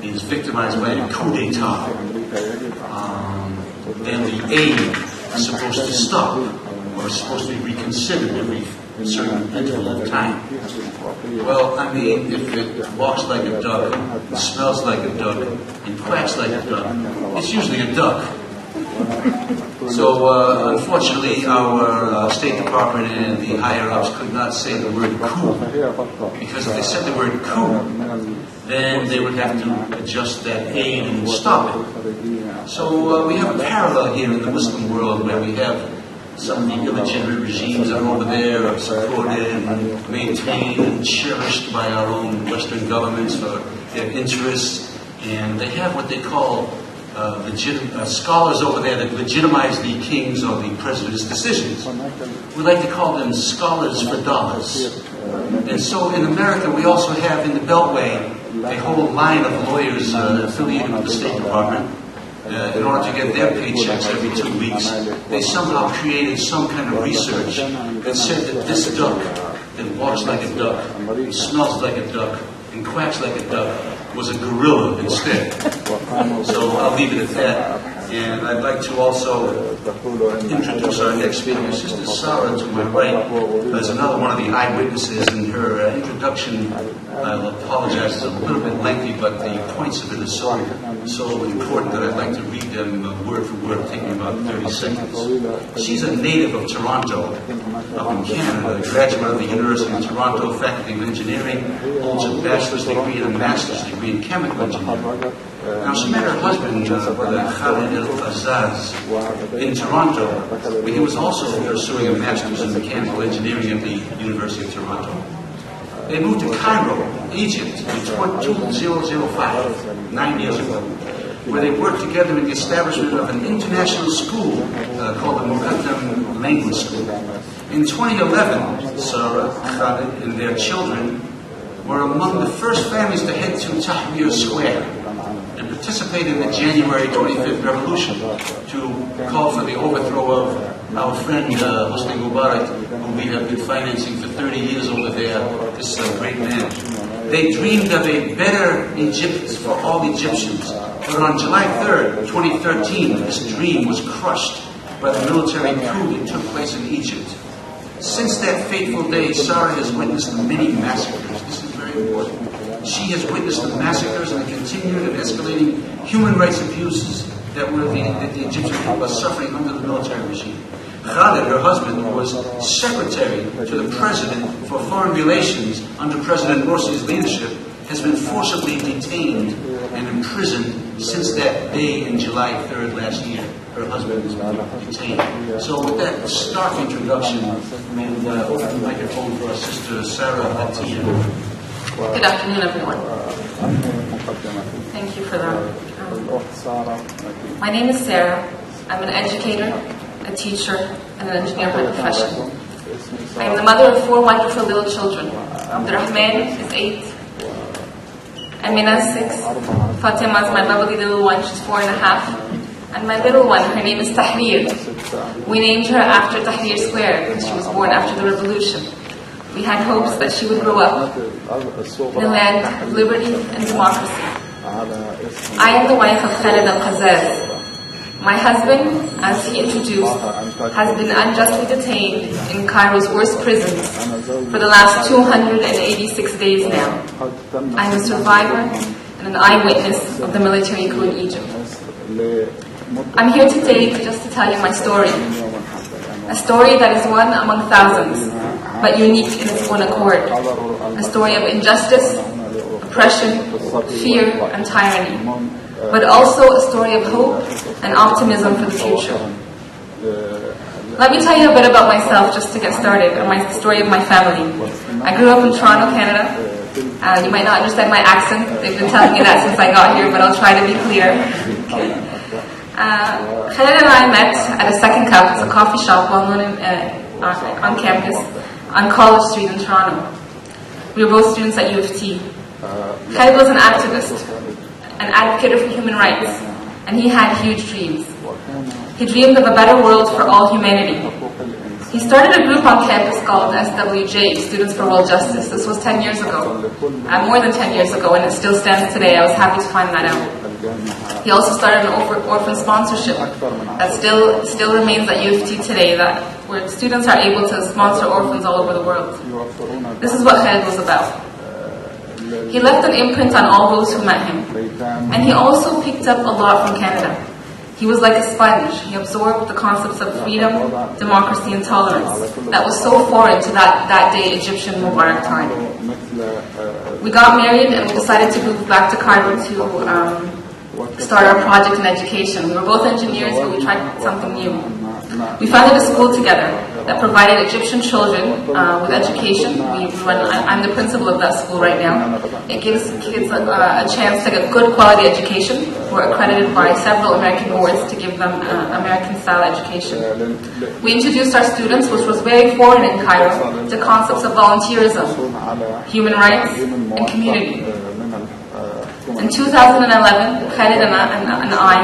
is victimized by a coup d'etat, then the aid is supposed to stop or is supposed to be reconsidered every certain interval of time. Well, I mean, if it walks like a duck, smells like a duck, and quacks like a duck, it's usually a duck. So, unfortunately, our State Department and the higher-ups could not say the word coup, because if they said the word coup, then they would have to adjust that aid and stop it. So we have a parallel here in the Muslim world where we have some of the illegitimate regimes that are over there are supported and maintained and cherished by our own Western governments for their interests, and they have what they call scholars over there that legitimize the king's or the president's decisions. We like to call them scholars for dollars. And so in America, we also have in the Beltway a whole line of lawyers affiliated with the State Department. In order to get their paychecks every 2 weeks, they somehow created some kind of research that said that this duck that walks like a duck, smells like a duck, and quacks like a duck was a gorilla instead. So I'll leave it at that. And I'd like to also introduce our next speaker, Sister Sarah, to my right, as another one of the eyewitnesses. In her introduction, I'll apologize, it's a little bit lengthy, but the points of it are so important that I'd like to read them word for word, taking about 30 seconds. She's a native of Toronto, up in Canada, a graduate of the University of Toronto, Faculty of Engineering, holds a bachelor's degree and a master's degree in chemical engineering. Now, she met her husband, Brother Khalid al-Azaz, in Toronto, where he was also pursuing a master's in mechanical engineering at the University of Toronto. They moved to Cairo, Egypt, in 2005, 9 years ago, where they worked together in the establishment of an international school called the Muqaddam Language School. In 2011, Sarah, Khalid, and their children were among the first families to head to Tahrir Square and participate in the January 25th revolution to call for the overthrow of our friend Hosni Mubarak, whom we have been financing for 30 years over there, this great man. They dreamed of a better Egypt for all Egyptians, but on July 3rd, 2013, this dream was crushed by the military coup that took place in Egypt. Since that fateful day, Sarah has witnessed the many massacres. This is very important. She has witnessed the massacres and the continued and escalating human rights abuses that the Egyptian people are suffering under the military regime. Khalid, her husband, was secretary to the president for foreign relations under President Morsi's leadership, has been forcibly detained and imprisoned since that day in July 3rd last year. Her husband has been detained. So with that stark introduction, we'll open the microphone for our sister Sarah Atiya. Good afternoon, everyone. Thank you for that. My name is Sarah. I'm an educator, a teacher, and an engineer by profession. I am the mother of 4 wonderful little children. Abdurrahman is 8. Amina is 6. Fatima is my lovely little one. She's 4.5. And my little one, her name is Tahrir. We named her after Tahrir Square because she was born after the revolution. We had hopes that she would grow up in a land of liberty and democracy. I am the wife of Khaled al-Qazaz. My husband, as he introduced, has been unjustly detained in Cairo's worst prisons for the last 286 days now. I am a survivor and an eyewitness of the military coup in Egypt. I'm here today just to tell you my story. A story that is one among thousands, but unique in its own accord. A story of injustice, oppression, fear, and tyranny. But also a story of hope and optimism for the future. Let me tell you a bit about myself just to get started, and my story of my family. I grew up in Toronto, Canada. You might not understand my accent. They've been telling me that since I got here, but I'll try to be clear. Khaled and I met at a Second Cup. It's a coffee shop well known on campus on College Street in Toronto. We were both students at U of T. Khaled was an activist, an advocate for human rights, and he had huge dreams. He dreamed of a better world for all humanity. He started a group on campus called SWJ, Students for World Justice. This was 10 years ago, more than 10 years ago, and it still stands today. I was happy to find that out. He also started an orphan sponsorship that still remains at U of T today, where students are able to sponsor orphans all over the world. This is what Khaled was about. He left an imprint on all those who met him, and he also picked up a lot from Canada. He was like a sponge. He absorbed the concepts of freedom, democracy, and tolerance that was so foreign to that day Egyptian Mubarak time. We got married and we decided to move back to Cairo to start our project in education. We were both engineers, but we tried something new. We founded a school together that provided Egyptian children with education. I'm the principal of that school right now. It gives kids a chance to get good quality education. We're accredited by several American boards to give them American-style education. We introduced our students, which was very foreign in Cairo, to concepts of volunteerism, human rights, and community. In 2011, Khaled and I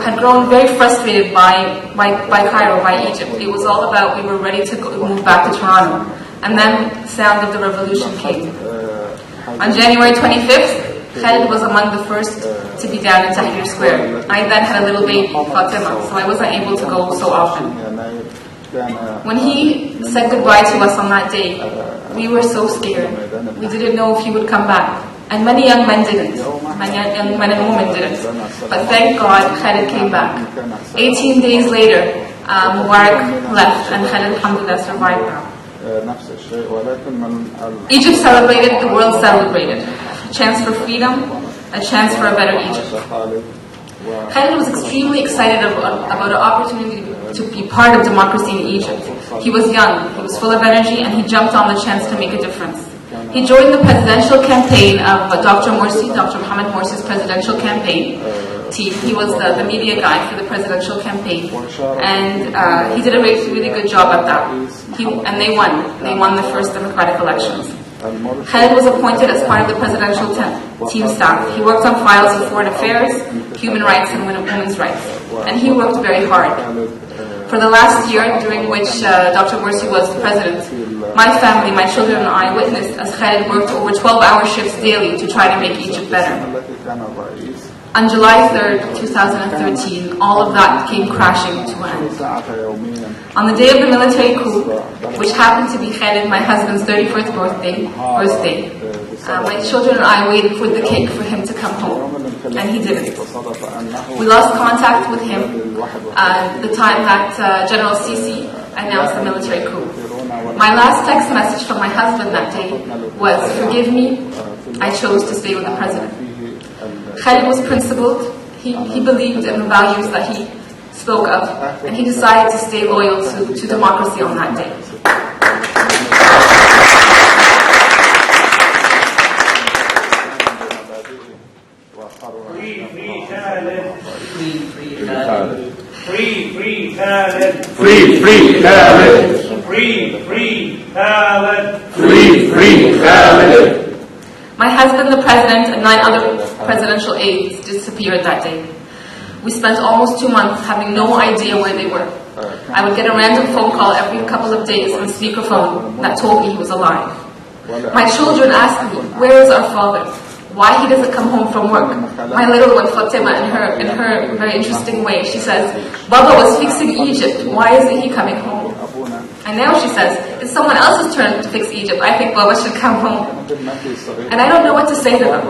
had grown very frustrated by Cairo, by Egypt. It was all about we were ready to move back to Toronto. And then the sound of the revolution came. On January 25th, Khaled was among the first to be down in Tahrir Square. I then had a little baby, Fatima, so I wasn't able to go so often. When he said goodbye to us on that day, we were so scared. We didn't know if he would come back. And many young men didn't. Many young men and women didn't. But thank God, Khaled came back. 18 days later, Mubarak left, and Khaled, alhamdulillah, survived now. Egypt celebrated, the world celebrated. A chance for freedom, a chance for a better Egypt. Khaled was extremely excited about an opportunity to be part of democracy in Egypt. He was young, he was full of energy, and he jumped on the chance to make a difference. He joined the presidential campaign of Dr. Morsi, Dr. Mohamed Morsi's presidential campaign team. He was the media guy for the presidential campaign, and he did a really good job at that. And they won. They won the first democratic elections. Khaled was appointed as part of the presidential team staff. He worked on files of foreign affairs, human rights, and women's rights. And he worked very hard. For the last year, during which Dr. Morsi was the president, my family, my children, and I witnessed as Khaled worked over 12-hour shifts daily to try to make Egypt better. On July 3rd, 2013, all of that came crashing to an end. On the day of the military coup, which happened to be Khaled, my husband's 31st birthday, my children and I waited for the cake for him to come home, and he didn't. We lost contact with him the time that General Sisi announced the military coup. My last text message from my husband that day was, "Forgive me, I chose to stay with the president." Khaled was principled. He believed in the values that he spoke of, and he decided to stay loyal to democracy on that day. Free Khaled. Free Khaled. Free Khaled. Free Khaled. My husband, the president, and 9 other presidential aides disappeared that day. We spent almost 2 months having no idea where they were. I would get a random phone call every couple of days on speakerphone that told me he was alive. My children asked me, where is our father? Why he doesn't come home from work? My little one, Fatima, in her very interesting way, she says, Baba was fixing Egypt. Why isn't he coming home? And now she says, it's someone else's turn to fix Egypt. I think Baba should come home. And I don't know what to say to them.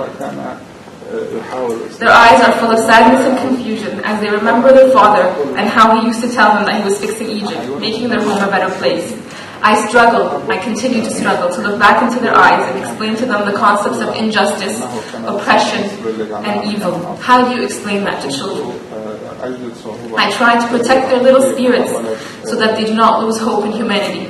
Their eyes are full of sadness and confusion as they remember their father and how he used to tell them that he was fixing Egypt, making their home a better place. I continue to struggle to look back into their eyes and explain to them the concepts of injustice, oppression, and evil. How do you explain that to children? I try to protect their little spirits so that they do not lose hope in humanity.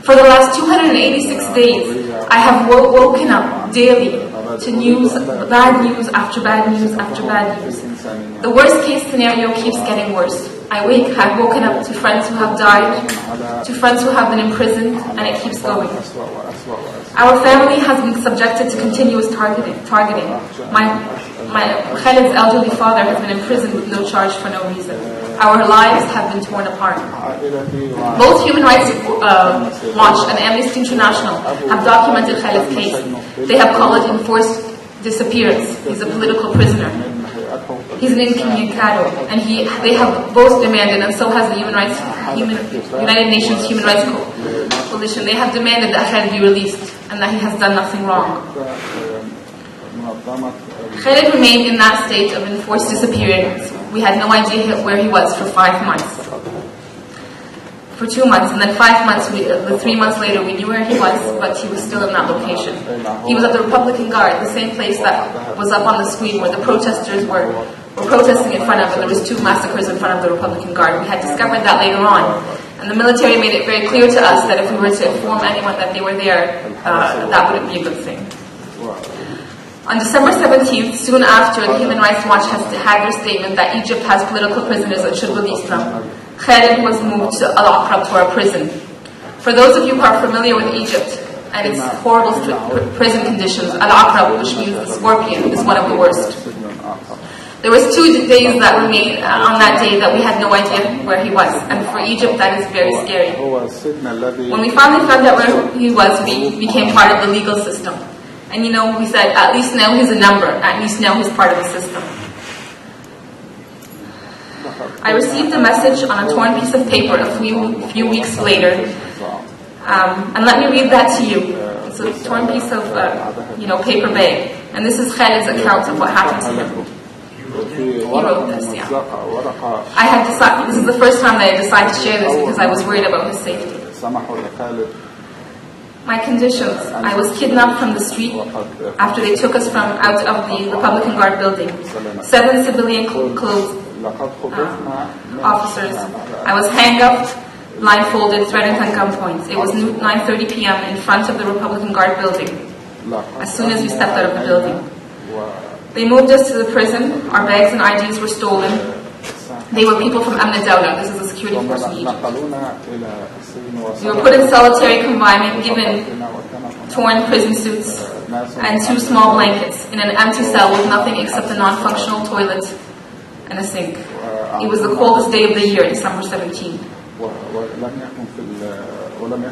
For the last 286 days, I have woken up daily to news, bad news after bad news after bad news. The worst case scenario keeps getting worse. I've woken up to friends who have died, to friends who have been imprisoned, and it keeps going. Our family has been subjected to continuous targeting. My Khalid's elderly father has been imprisoned with no charge for no reason. Our lives have been torn apart. Both Human Rights Watch and Amnesty International have documented Khalid's case. They have called it enforced disappearance. He's a political prisoner. He's an incommunicado, and they have both demanded, and so has the United Nations Human Rights Coalition. They have demanded that Khalid be released and that he has done nothing wrong. Khalid remained in that state of enforced disappearance. We had no idea where he was for 5 months. For 2 months, and then 5 months, 3 months later, we knew where he was, but he was still in that location. He was at the Republican Guard, the same place that was up on the screen where the protesters were protesting in front of, and there was 2 massacres in front of the Republican Guard. We had discovered that later on, and the military made it very clear to us that if we were to inform anyone that they were there, that wouldn't be a good thing. On December 17th, soon after the Human Rights Watch has had their statement that Egypt has political prisoners and should release them, Khalid was moved to Al-Aqrab, to our prison. For those of you who are familiar with Egypt and its horrible prison conditions, Al-Aqrab, which means the scorpion, is one of the worst. There was 2 days that remained on that day that we had no idea where he was, and for Egypt that is very scary. When we finally found out where he was, we became part of the legal system. And we said, at least now he's a number, at least now he's part of the system. I received a message on a torn piece of paper a few weeks later, and let me read that to you. It's a torn piece of paper bag, and this is Khalid's account of what happened to him. He wrote this, yeah. This is the first time that I decided to share this because I was worried about his safety. My conditions. I was kidnapped from the street after they took us out of the Republican Guard building. 7 civilian clothes officers. I was handcuffed, blindfolded, threatened at gunpoint. It was 9:30 p.m. in front of the Republican Guard building. As soon as we stepped out of the building, they moved us to the prison. Our bags and IDs were stolen. They were people from Amna Dawla. This is a security force in Egypt. We were put in solitary confinement, given torn prison suits and 2 small blankets in an empty cell with nothing except a non-functional toilet and a sink. It was the coldest day of the year, December 17.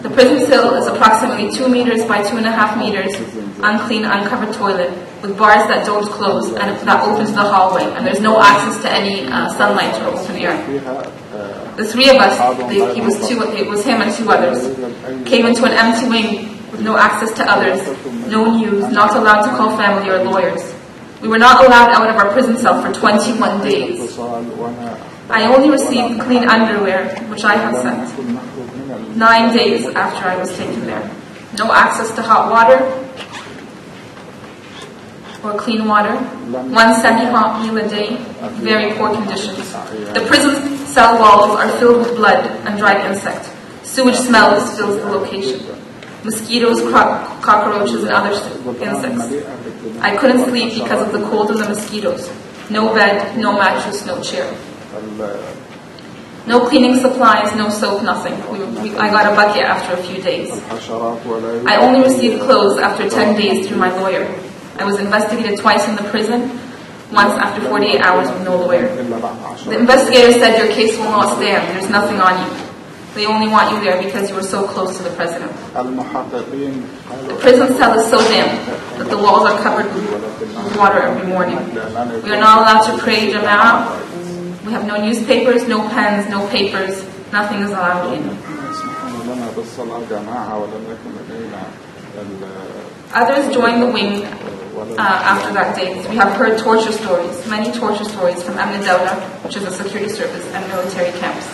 The prison cell is approximately 2 meters by 2.5 meters, unclean, uncovered toilet with bars that don't close and that open to the hallway, and there's no access to any sunlight or open air. The 3 of us, it was him and 2 others, came into an empty wing with no access to others, no news, not allowed to call family or lawyers. We were not allowed out of our prison cell for 21 days. I only received clean underwear, which I had sent, 9 days after I was taken there. No access to hot water or clean water, 1 semi-hot meal a day, very poor conditions. The prison cell walls are filled with blood and dried insect. Sewage smells fills the location. Mosquitoes, cockroaches, and other insects. I couldn't sleep because of the cold and the mosquitoes. No bed, no mattress, no chair. No cleaning supplies, no soap, nothing. I got a bucket after a few days. I only received clothes after 10 days through my lawyer. I was investigated twice in the prison months after 48 hours with no lawyer. The investigator said your case will not stand. There's nothing on you. They only want you there because you were so close to the president. The prison cell is so damp that the walls are covered with water every morning. We are not allowed to pray Jama'ah. We have no newspapers, no pens, no papers. Nothing is allowed in. Others joined the wing after that day. We have heard torture stories, many torture stories from Amn Dawla, which is a security service, and military camps.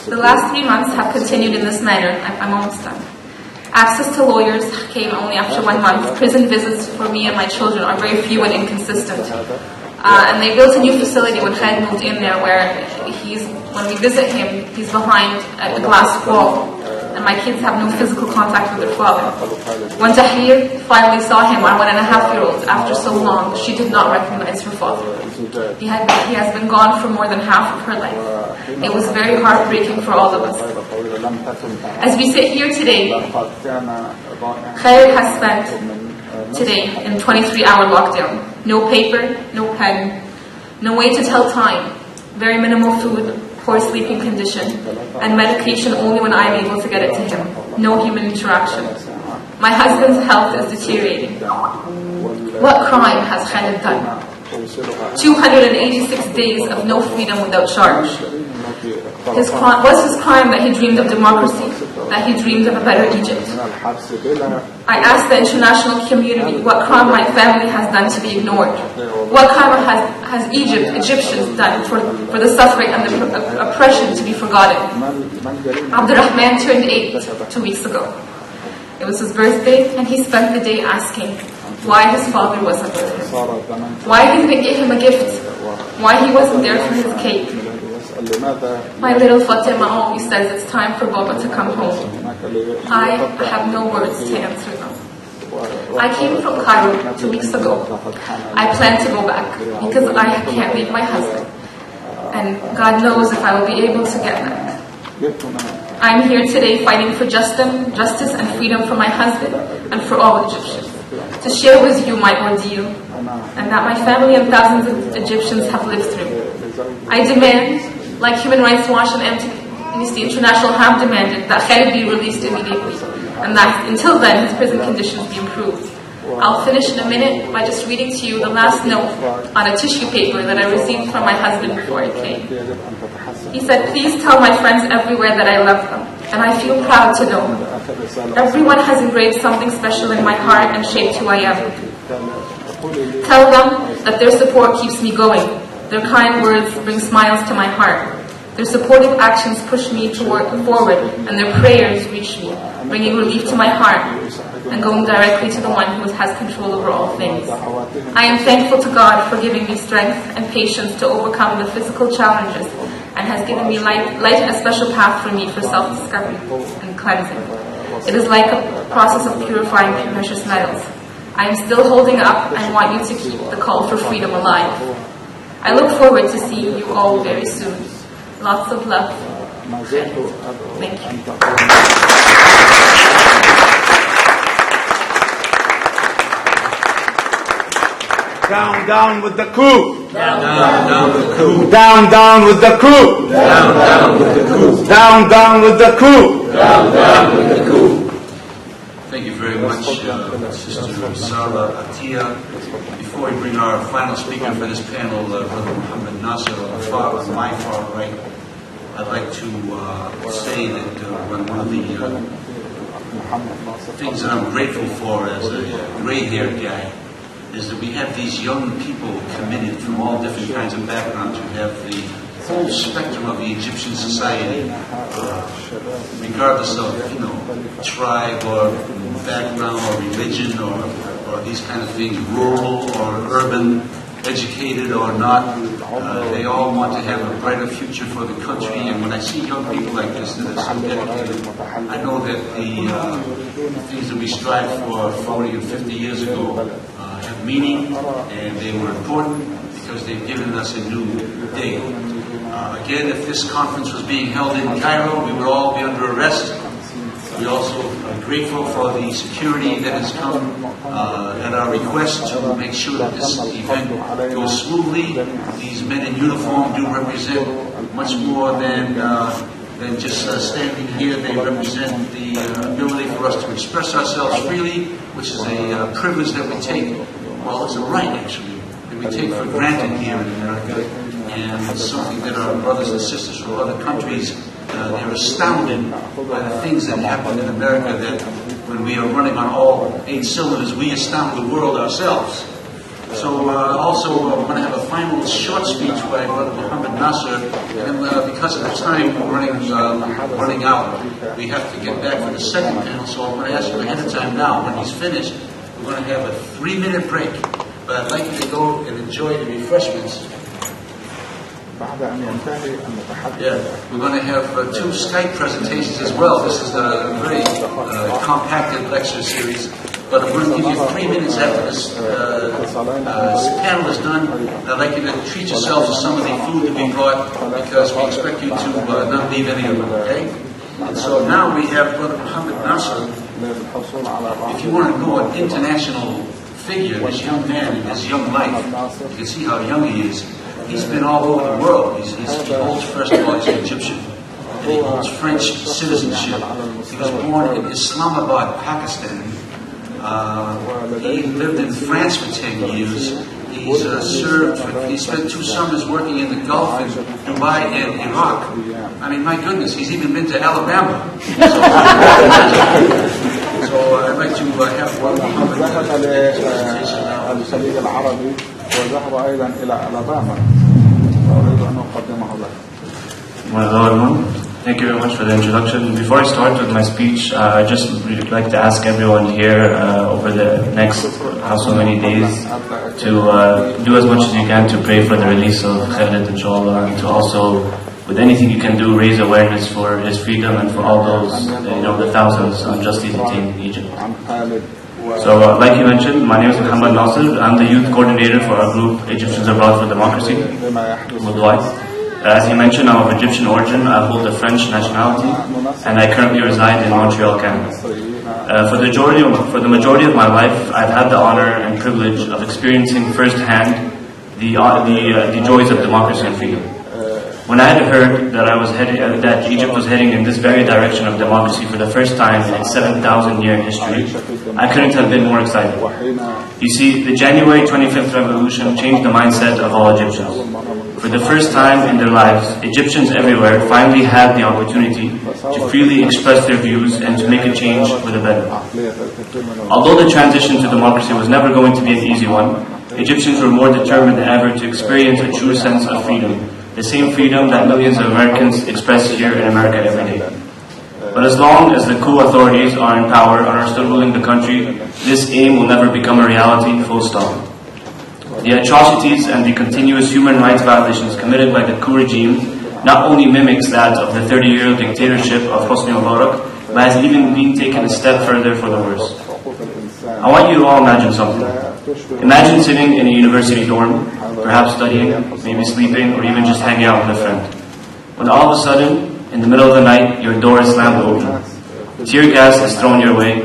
The last 3 months have continued in this manner. I'm almost done. Access to lawyers came only after 1 month. Prison visits for me and my children are very few and inconsistent. And they built a new facility when Khalid moved in there where when we visit him, he's behind a glass wall. And my kids have no physical contact with their father. When Tahir finally saw him, our 1.5-year-old, after so long, she did not recognize her father. He has been gone for more than half of her life. It was very heartbreaking for all of us. As we sit here today, Khalid has spent today in 23-hour lockdown. No paper, no pen, no way to tell time, very minimal food, poor sleeping condition, and medication only when I'm able to get it to him. No human interaction. My husband's health is deteriorating. What crime has Khalid done? 286 days of no freedom without charge. Was his crime that he dreamed of democracy, that he dreamed of a better Egypt? I ask the international community what crime my family has done to be ignored. What crime has Egyptians done for the suffering and the oppression to be forgotten? Abdurrahman turned 8 2 weeks ago. It was his birthday, and he spent the day asking why his father wasn't with him, why he didn't give him a gift, why he wasn't there for his cake. My little Fatima always says it's time for Baba to come home. I have no words to answer them. I came from Cairo 2 weeks ago. I plan to go back because I can't leave my husband. And God knows if I will be able to get back. I'm here today fighting for justice and freedom for my husband and for all Egyptians. To share with you my ordeal and that my family and thousands of Egyptians have lived through. I demand, like Human Rights Watch and Amnesty International have demanded, that Khalid be released immediately, and that until then his prison conditions be improved. I'll finish in a minute by just reading to you the last note on a tissue paper that I received from my husband before I came. He said, "Please tell my friends everywhere that I love them, and I feel proud to know them. Everyone has engraved something special in my heart and shaped who I am. Tell them that their support keeps me going. Their kind words bring smiles to my heart. Their supportive actions push me forward, and their prayers reach me, bringing relief to my heart and going directly to the one who has control over all things. I am thankful to God for giving me strength and patience to overcome the physical challenges and has given me light and a special path for me for self-discovery and cleansing. It is like a process of purifying precious metals. I am still holding up and want you to keep the call for freedom alive. I look forward to seeing you all very soon. Lots of love. Thank you." Down, down with the coup. Down, down with the coup. Down, down with the coup. Down, down with the coup. Down, down with the coup. Down, down with the coup. Thank you very much, Sister Sarah Atiyah. Before we bring our final speaker for this panel, Brother Muhammad Nasser, on my far right, I'd like to say that one of the things that I'm grateful for as a gray-haired guy is that we have these young people committed from all different kinds of backgrounds who have the whole spectrum of the Egyptian society, regardless of tribe or background or religion or these kind of things, rural or urban, educated or not. They all want to have a brighter future for the country, and when I see young people like this that are so dedicated, I know that the things that we strived for 40 and 50 years ago have meaning, and they were important because they've given us a new day. Again, if this conference was being held in Cairo, we would all be under arrest. grateful for the security that has come at our request to make sure that this event goes smoothly. These men in uniform do represent much more than just standing here. They represent the ability for us to express ourselves freely, which is a privilege that we take, well, it's a right actually, that we take for granted here in America. And it's something that our brothers and sisters from other countries, they're astounded by the things that happen in America, that when we are running on all 8 cylinders, we astound the world ourselves. So also we're going to have a final short speech by Brother Muhammad Nasser, and because of the time running out, we have to get back for the second panel, so I'm going to ask you ahead of time now, when he's finished, we're going to have a 3-minute break, but I'd like you to go and enjoy the refreshments. Yeah, we're going to have 2 Skype presentations as well. This is a very compacted lecture series, but I'm going to give you 3 minutes after this panel is done. I'd like you to treat yourself to some of the food that we brought, because we expect you to not leave any of it, okay? And so now we have Brother Muhammad Nasser. If you want to know an international figure, this young man in his young life, you can see how young he is. He's been all over the world. He holds, first of all, he's Egyptian. And he holds French citizenship. He was born in Islamabad, Pakistan. He lived in France for 10 years. He's he spent 2 summers working in the Gulf, in Dubai and Iraq. I mean, my goodness, he's even been to Alabama. So I'd like to have one Muhammad presentation now. وذهب أيضا إلى ألاباما وأريد أن أقدمه لك. Hello everyone. Thank you very much for the introduction. Before I start with my speech, I'd just really like to ask everyone here over the next so many days to do as much as you can to pray for the release of Khalid, inshallah, and to also, with anything you can do, raise awareness for his freedom and for all those, the thousands unjustly detained in Egypt. So, like you mentioned, my name is Muhammad Nasser. I'm the youth coordinator for our group, Egyptians Abroad for Democracy. As you mentioned, I'm of Egyptian origin. I hold a French nationality, and I currently reside in Montreal, Canada. For the majority of my life, I've had the honor and privilege of experiencing firsthand the joys of democracy and freedom. When I had heard that Egypt was heading in this very direction of democracy for the first time in its 7,000-year history, I couldn't have been more excited. You see, the January 25th revolution changed the mindset of all Egyptians. For the first time in their lives, Egyptians everywhere finally had the opportunity to freely express their views and to make a change for the better. Although the transition to democracy was never going to be an easy one, Egyptians were more determined than ever to experience a true sense of freedom. The same freedom that millions of Americans express here in America every day. But as long as the coup authorities are in power and are still ruling the country, this aim will never become a reality, full stop. The atrocities and the continuous human rights violations committed by the coup regime not only mimics that of the 30-year dictatorship of Hosni Mubarak, but has even been taken a step further for the worse. I want you to all imagine something. Imagine sitting in a university dorm, perhaps studying, maybe sleeping, or even just hanging out with a friend. When all of a sudden, in the middle of the night, your door is slammed open. Tear gas is thrown your way.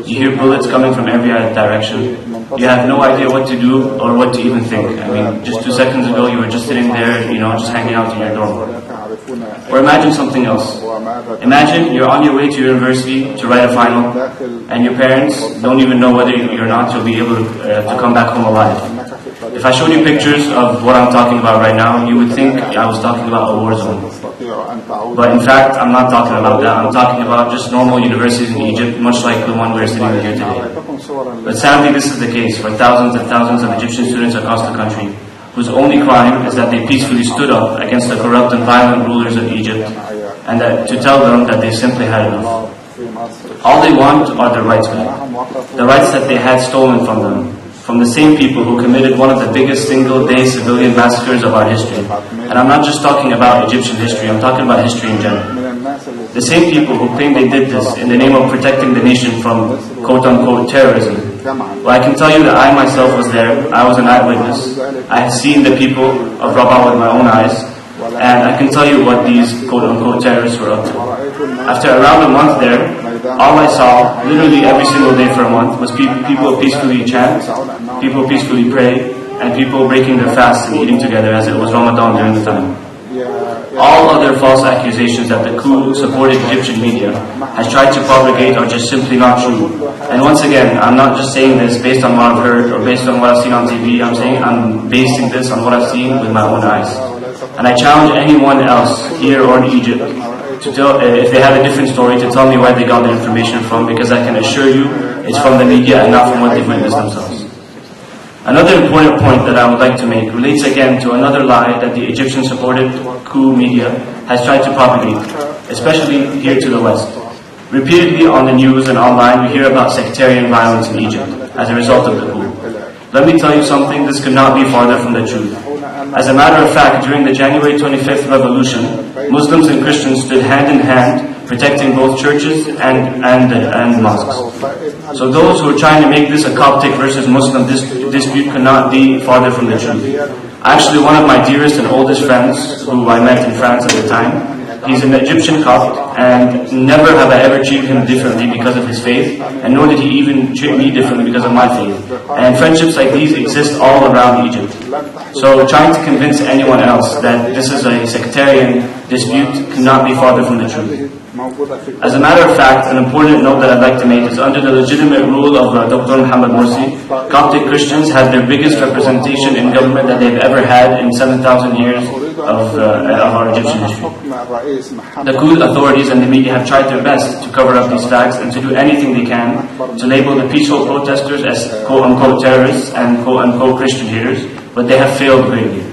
You hear bullets coming from every direction. You have no idea what to do or what to even think. I mean, just 2 seconds ago, you were just sitting there, just hanging out in your dorm. Or imagine something else. Imagine you're on your way to university to write a final, and your parents don't even know whether or not you'll be able to come back home alive. If I showed you pictures of what I'm talking about right now, you would think I was talking about a war zone. But in fact, I'm not talking about that. I'm talking about just normal universities in Egypt, much like the one we're sitting in here today. But sadly, this is the case for thousands and thousands of Egyptian students across the country, whose only crime is that they peacefully stood up against the corrupt and violent rulers of Egypt, and that to tell them that they simply had enough. All they want are their rights back, the rights that they had stolen from them, from the same people who committed one of the biggest single-day civilian massacres of our history. And I'm not just talking about Egyptian history, I'm talking about history in general. The same people who claim they did this in the name of protecting the nation from quote-unquote terrorism. Well, I can tell you that I myself was there. I was an eyewitness. I had seen the people of Rabaa with my own eyes. And I can tell you what these quote-unquote terrorists were up to. After around a month there, all I saw, literally every single day for a month, was people peacefully chant, people peacefully pray, and people breaking their fasts and eating together as it was Ramadan during the time. All other false accusations that the coup-supported Egyptian media has tried to propagate are just simply not true. And once again, I'm not just saying this based on what I've heard or based on what I've seen on TV. I'm basing this on what I've seen with my own eyes. And I challenge anyone else here or in Egypt to tell, if they have a different story, to tell me where they got their information from, because I can assure you it's from the media and not from what they've witnessed themselves. Another important point that I would like to make relates again to another lie that the Egyptian-supported coup media has tried to propagate, especially here to the West. Repeatedly on the news and online, we hear about sectarian violence in Egypt as a result of the coup. Let me tell you something, this could not be farther from the truth. As a matter of fact, during the January 25th revolution, Muslims and Christians stood hand in hand, protecting both churches and mosques. So those who are trying to make this a Coptic versus Muslim dispute cannot be farther from the truth. Actually, one of my dearest and oldest friends, who I met in France at the time, he's an Egyptian Copt, and never have I ever treated him differently because of his faith, and nor did he even treat me differently because of my faith. And friendships like these exist all around Egypt. So trying to convince anyone else that this is a sectarian dispute cannot be farther from the truth. As a matter of fact, an important note that I'd like to make is under the legitimate rule of Dr. Muhammad Morsi, Coptic Christians had their biggest representation in government that they've ever had in 7,000 years of our Egyptian history. The coup authorities and the media have tried their best to cover up these facts and to do anything they can to label the peaceful protesters as quote-unquote terrorists and quote-unquote Christian haters, but they have failed greatly.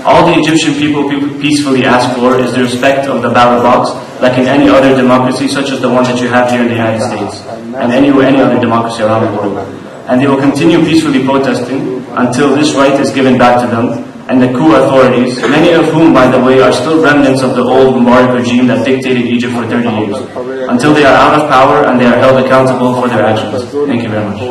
All the Egyptian people peacefully ask for is the respect of the ballot box, like in any other democracy, such as the one that you have here in the United States, and any other democracy around the world. And they will continue peacefully protesting until this right is given back to them, and the coup authorities, many of whom, by the way, are still remnants of the old Mubarak regime that dictated Egypt for 30 years, until they are out of power and they are held accountable for their actions. Thank you very much.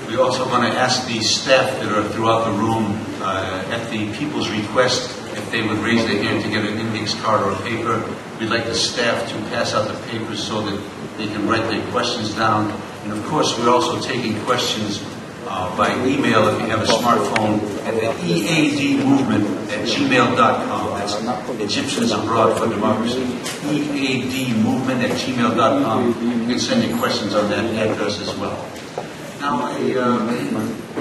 We also want to ask the staff that are throughout the room, at the people's request, if they would raise their hand to get an index card or a paper. We'd like the staff to pass out the papers so that they can write their questions down. And of course, we're also taking questions by email if you have a smartphone at the eadmovement@gmail.com. That's Egyptians Abroad for Democracy. eadmovement@gmail.com. You can send your questions on that address as well. Now,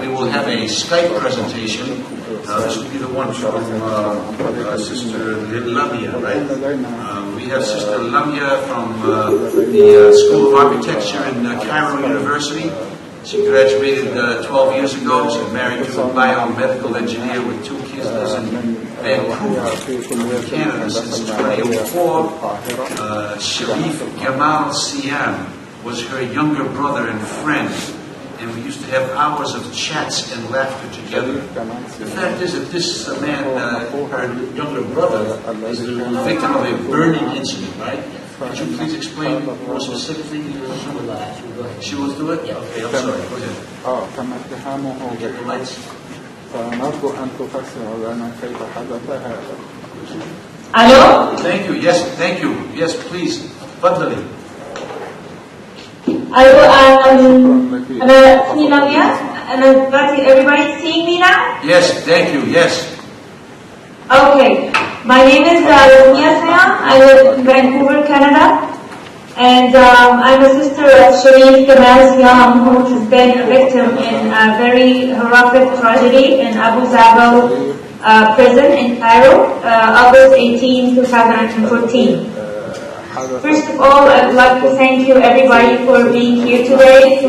we will have a Skype presentation. This will be the one from Sister Lamia, right? We have Sister Lamia from the School of Architecture in Cairo University. She graduated 12 years ago. She's married to a biomedical engineer with 2 kids. Lives in Vancouver, Canada since 2004. Sharif Gamal Siam was her younger brother and friend, and we used to have hours of chats and laughter together. The fact is that this man, her younger brother, is the victim of a burning incident, right? Could you please explain more specifically? She will do it? Okay, I'm sorry. Go ahead. Get the lights. فنرجو أن تفسر لنا كيف حدث هذا. Hello? Thank you. Yes, thank you. Yes, please. تفضلي. Everybody seeing me now? Yes, thank you. Yes. Okay. My name is Lamia Siam. I live in Vancouver, Canada. And I'm a sister of Sharif Gamal Siam, who has been a victim in a very horrific tragedy in Abu Zabal prison in Cairo, August 18, 2014. First of all, I'd like to thank you everybody for being here today to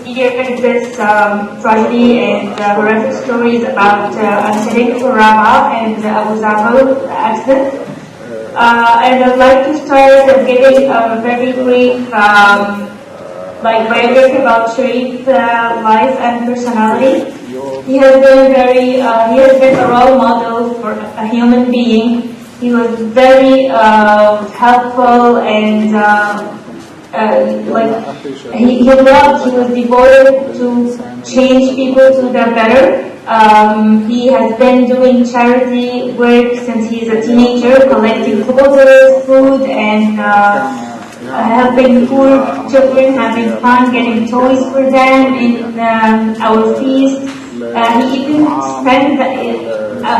hear this tragedy and horrific stories about Ansarik Raba and Abu Zabal accident. And I'd like to start giving a very brief biography about Sharif's life and personality. He has been a role model for a human being. He was very helpful and he was devoted to change people to the better. He has been doing charity work since he is a teenager, collecting clothes, food, and helping poor children, having fun, getting toys for them in our feast. He even spent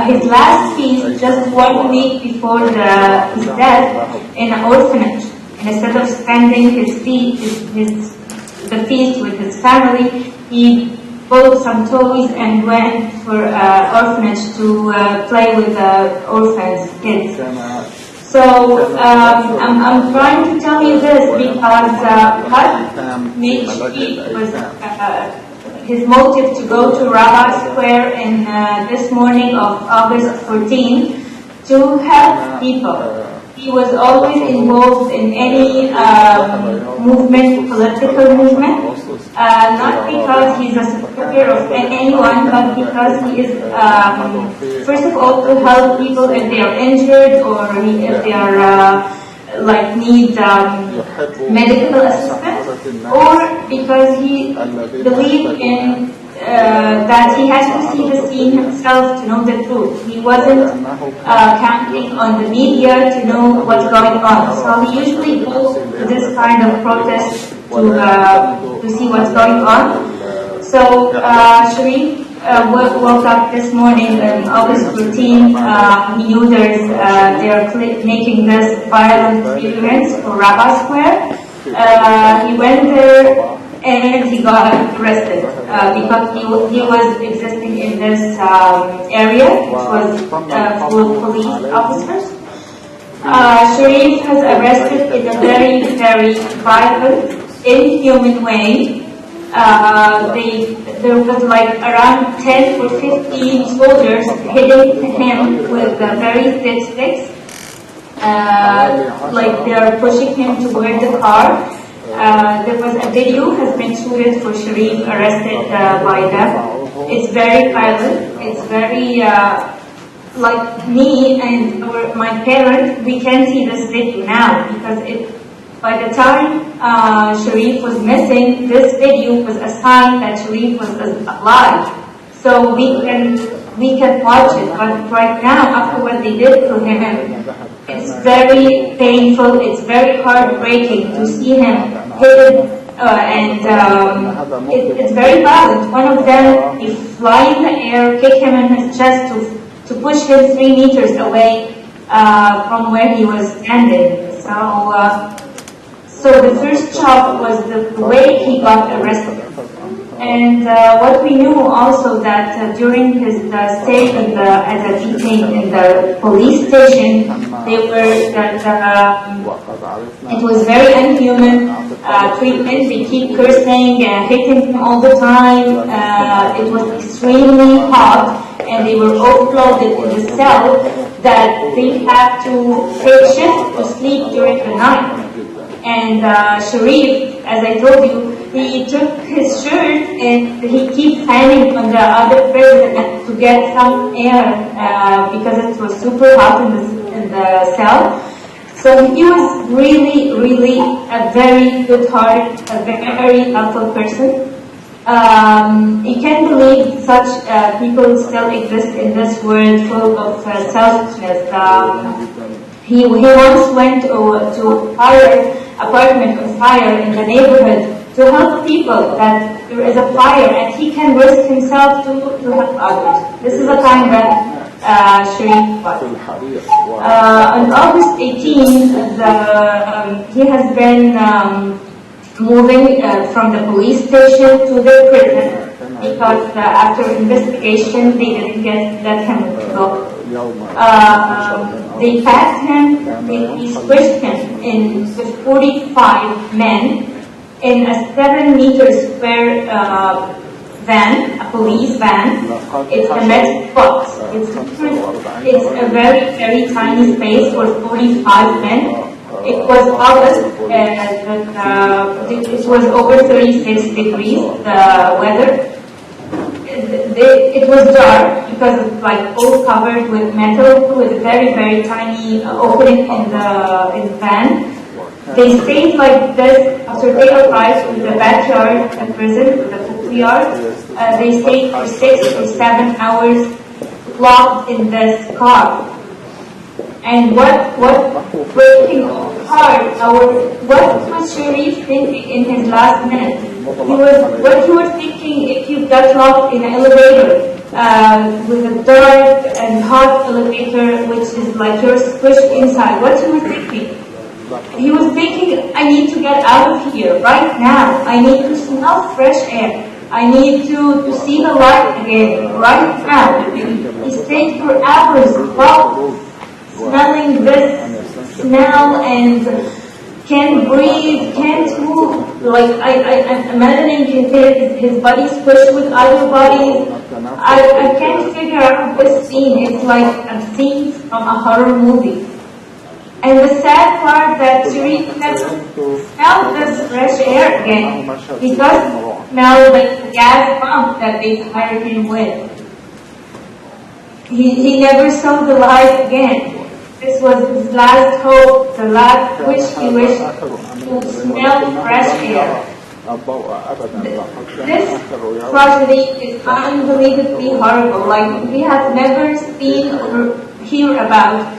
his last feast just 1 week before his death in an orphanage. And instead of spending the feast with his family, he bought some toys and went for orphanage to play with the orphans' kids. So I'm trying to tell you this because his motive to go to Rabbi Square in this morning of August 14 to help people. He was always involved in any movement, political movement, not because he's a supporter of anyone, but because he is, first of all, to help people if they are injured or if they are need medical assistance, or because he believed in that he has to see the scene himself to know the truth. He wasn't counting on the media to know what's going on. So he usually goes to this kind of protest to see what's going on. So Sharif woke up this morning on August 14. He knew they are making this violent clearance for Rabbi Square. He went there and he got arrested because he was existing in this area, which was full of police officers. Sharif was arrested in a very, very violent, inhuman way. There was around 10 or 15 soldiers hitting him with very thick sticks. They are pushing him toward the car. There was a video has been shooted for Sharif arrested by them. It's very violent. It's very like me and my parents. We can see this video now because by the time Sharif was missing, this video was a sign that Sharif was alive. So we can watch it. But right now, after what they did to him, it's very painful. It's very heartbreaking to see him hit it's very violent. One of them, he fly in the air, kick him in his chest to push him 3 meters away from where he was standing. So the first shock was the way he got arrested. And what we knew also that during his stay as a detained in the police station, it was very inhuman treatment. They keep cursing and hitting him all the time. It was extremely hot, and they were overloaded in the cell that they had to take shift to sleep during the night. And Sharif, as I told you, he took his shirt and he kept fanning on the other prisoner to get some air because it was super hot in the cell. So he was really, really a very good heart, a very helpful person. You can't believe such people still exist in this world full of selfishness. He once went to fire apartment on fire in the neighborhood to help people that there is a fire and he can risk himself to help others. This is a kind that Sharif was. On August 18th, he has been moving from the police station to the prison because after investigation they didn't let him go. They packed him, they squished him with 45 men in a 7-meter square van, a police van. It's a metric box. It's a very, very tiny space for 45 men. It was August, it was over 36 degrees, the weather. It was dark because it's all covered with metal with a very, very tiny opening in the van. They stayed like this after they arrived in the backyard of the prison, the courtyard. They stayed for 6 or 7 hours locked in this car. And what breaking apart what was Sharif thinking in his last minute? What he was thinking if you got locked in an elevator with a dark and hot elevator, which is like you're squished inside. What he was thinking? He was thinking, I need to get out of here right now. I need to smell fresh air. I need to see the light again right now. He stayed for hours, smelling this smell and can't breathe, can't move. Like I'm imagining his body squished with other bodies. I can't figure out this scene. It's like a scene from a horror movie. And the sad part that Sharif never smelled this fresh air again. He just smelled the gas pump that they fired him with. He never saw the light again. This was his last hope, the last wish he wished to smell fresh air. This tragedy is unbelievably horrible. Like we have never seen or hear about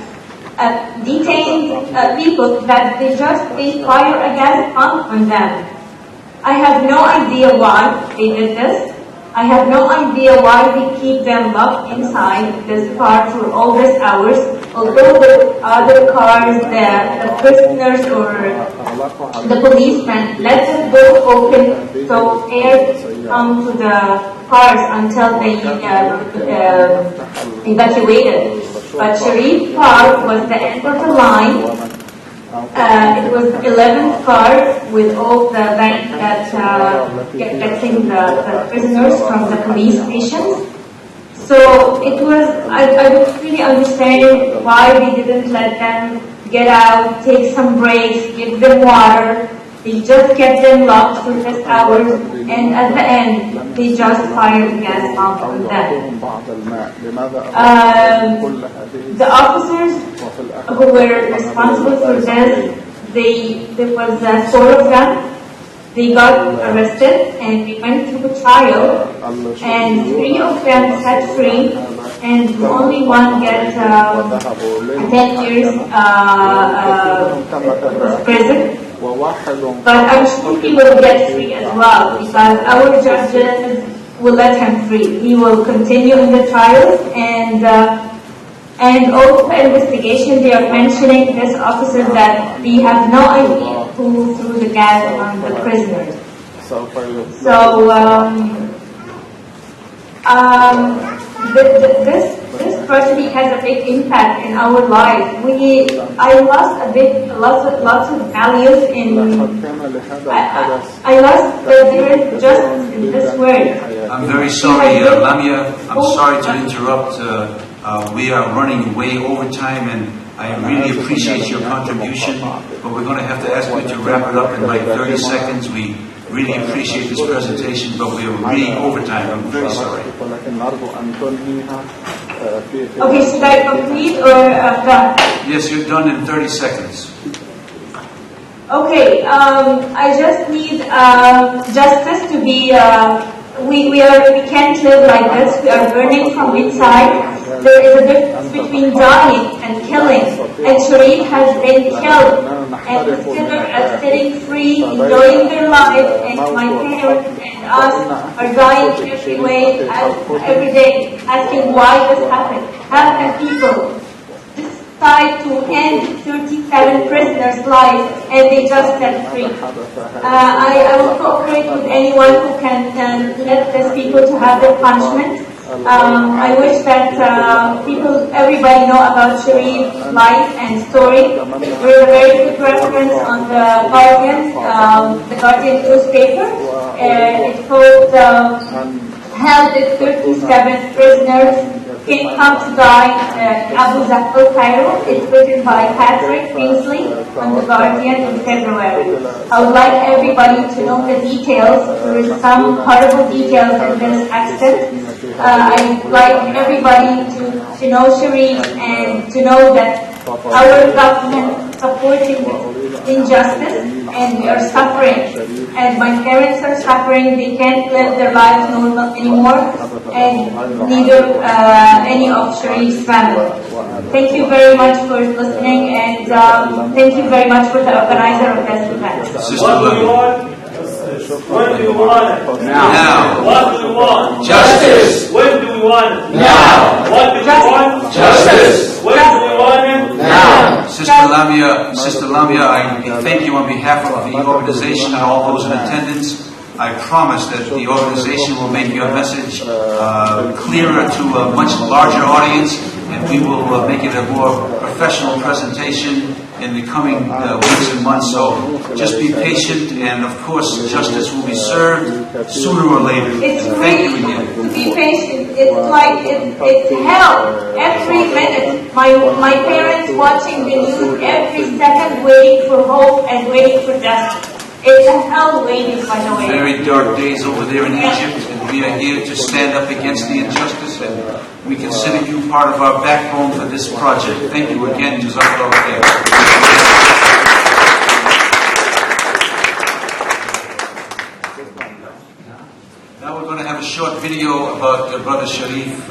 detained people that they fire a gas pump on them. I have no idea why they did this. I have no idea why they keep them locked inside this car for all these hours. Although the other cars, the prisoners or the policemen let the door open so air come to the cars until they evacuated. But Sharif car was the end of the line. It was 11th car with all the bank that getting the prisoners from the police stations. So it was, I don't really understand why they didn't let them get out, take some breaks, give them water. They just kept them locked for just hours, and at the end, they just fired gas pump on them. The officers who were responsible for this, there was 4 of them. They got arrested and they went through a trial, and 3 of them set free, and only one get 10 years prison. But I'm sure he will get free as well, because our judges will let him free. He will continue in the trials, and also the investigation, they are mentioning this officer that they have no idea who threw the gas on the prisoners. This tragedy has a big impact in our lives. I lost lots of values in. I lost the justice in this world. I'm very sorry, Lamia. I'm sorry to interrupt. We are running way over time, and I really appreciate your contribution, but we're going to have to ask you to wrap it up in like 30 seconds. We really appreciate this presentation, but we are really over time. I'm very sorry. Okay, should I complete or done? Yes, you're done in 30 seconds. Okay, I just need justice to be. We can't live like this. We are burning from inside. There is a difference between dying and killing. And Sharif has been killed. And the sinners are sitting free, enjoying their life. And my parents and us are dying every day, asking why this happened. How can people decide to end 37 prisoners' lives and they just set free? I will cooperate with anyone who can let these people to have their punishment. I wish that everybody know about Sharif's life and story. There is a very good reference on the Guardian newspaper. It's called How Did 37 Prisoners Come to Die in Abu Zaqqal, Cairo. It's written by Patrick Kingsley on the Guardian in February. I would like everybody to know the details. There is some horrible details in this accident. I'd like everybody to know Sharif and to know that our government supporting injustice, and we are suffering. And my parents are suffering. They can't live their lives normal anymore, and neither any of Sharif's family. Thank you very much for listening, and thank you very much for the organizer of this event. What do you want? When do you want it? Now. What do you want? Justice. When do we want it? Now. What do you want? Justice. When do we want it? Now. Sister Lamia, I thank you on behalf of the organization and all those in attendance. I promise that the organization will make your message clearer to a much larger audience, and we will make it a more professional presentation in the coming weeks and months. So just be patient, and of course justice will be served sooner or later. It's Thank you great again. to be patient. It's like it's hell every minute. My parents watching the news every second, waiting for hope and waiting for justice. It's a hell waiting, by the way. Very dark days over there in Egypt, and we are here to stand up against the injustice, and we consider you part of our backbone for this project. Thank you again, Jazakallah khair. Now we're going to have a short video about Brother Sharif,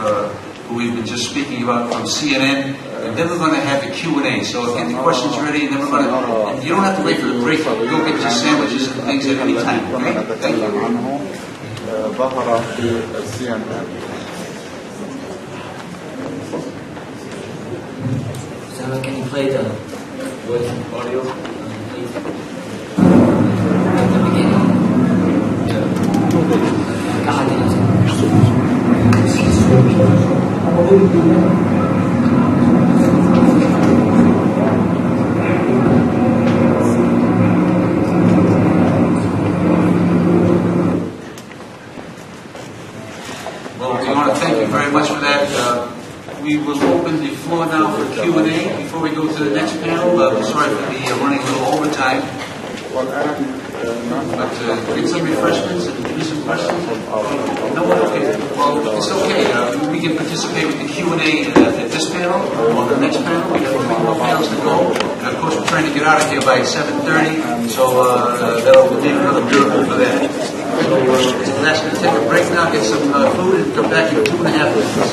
who we've been just speaking about from CNN, and then we're going to have a Q&A. So get the questions ready, and then we're going to, and you don't have to wait for the break. Go get your sandwiches and things at any time, okay? Thank you. ظهر في CNN. Sam, can you play the voice and audio, please? At the beginning. Well, we want to thank you very much for that. We will open the floor now for Q&A before we go to the next panel. Sorry for the running a little overtime. But get some refreshments and give me some questions. No, okay. Well, it's okay. We can participate with the Q&A at this panel or the next panel. We have 3 more panels to go. And of course, we're trying to get out of here by 7:30, so that'll leave another miracle for that. So we're asking to take a break now, get some food, and come back in 2.5 minutes.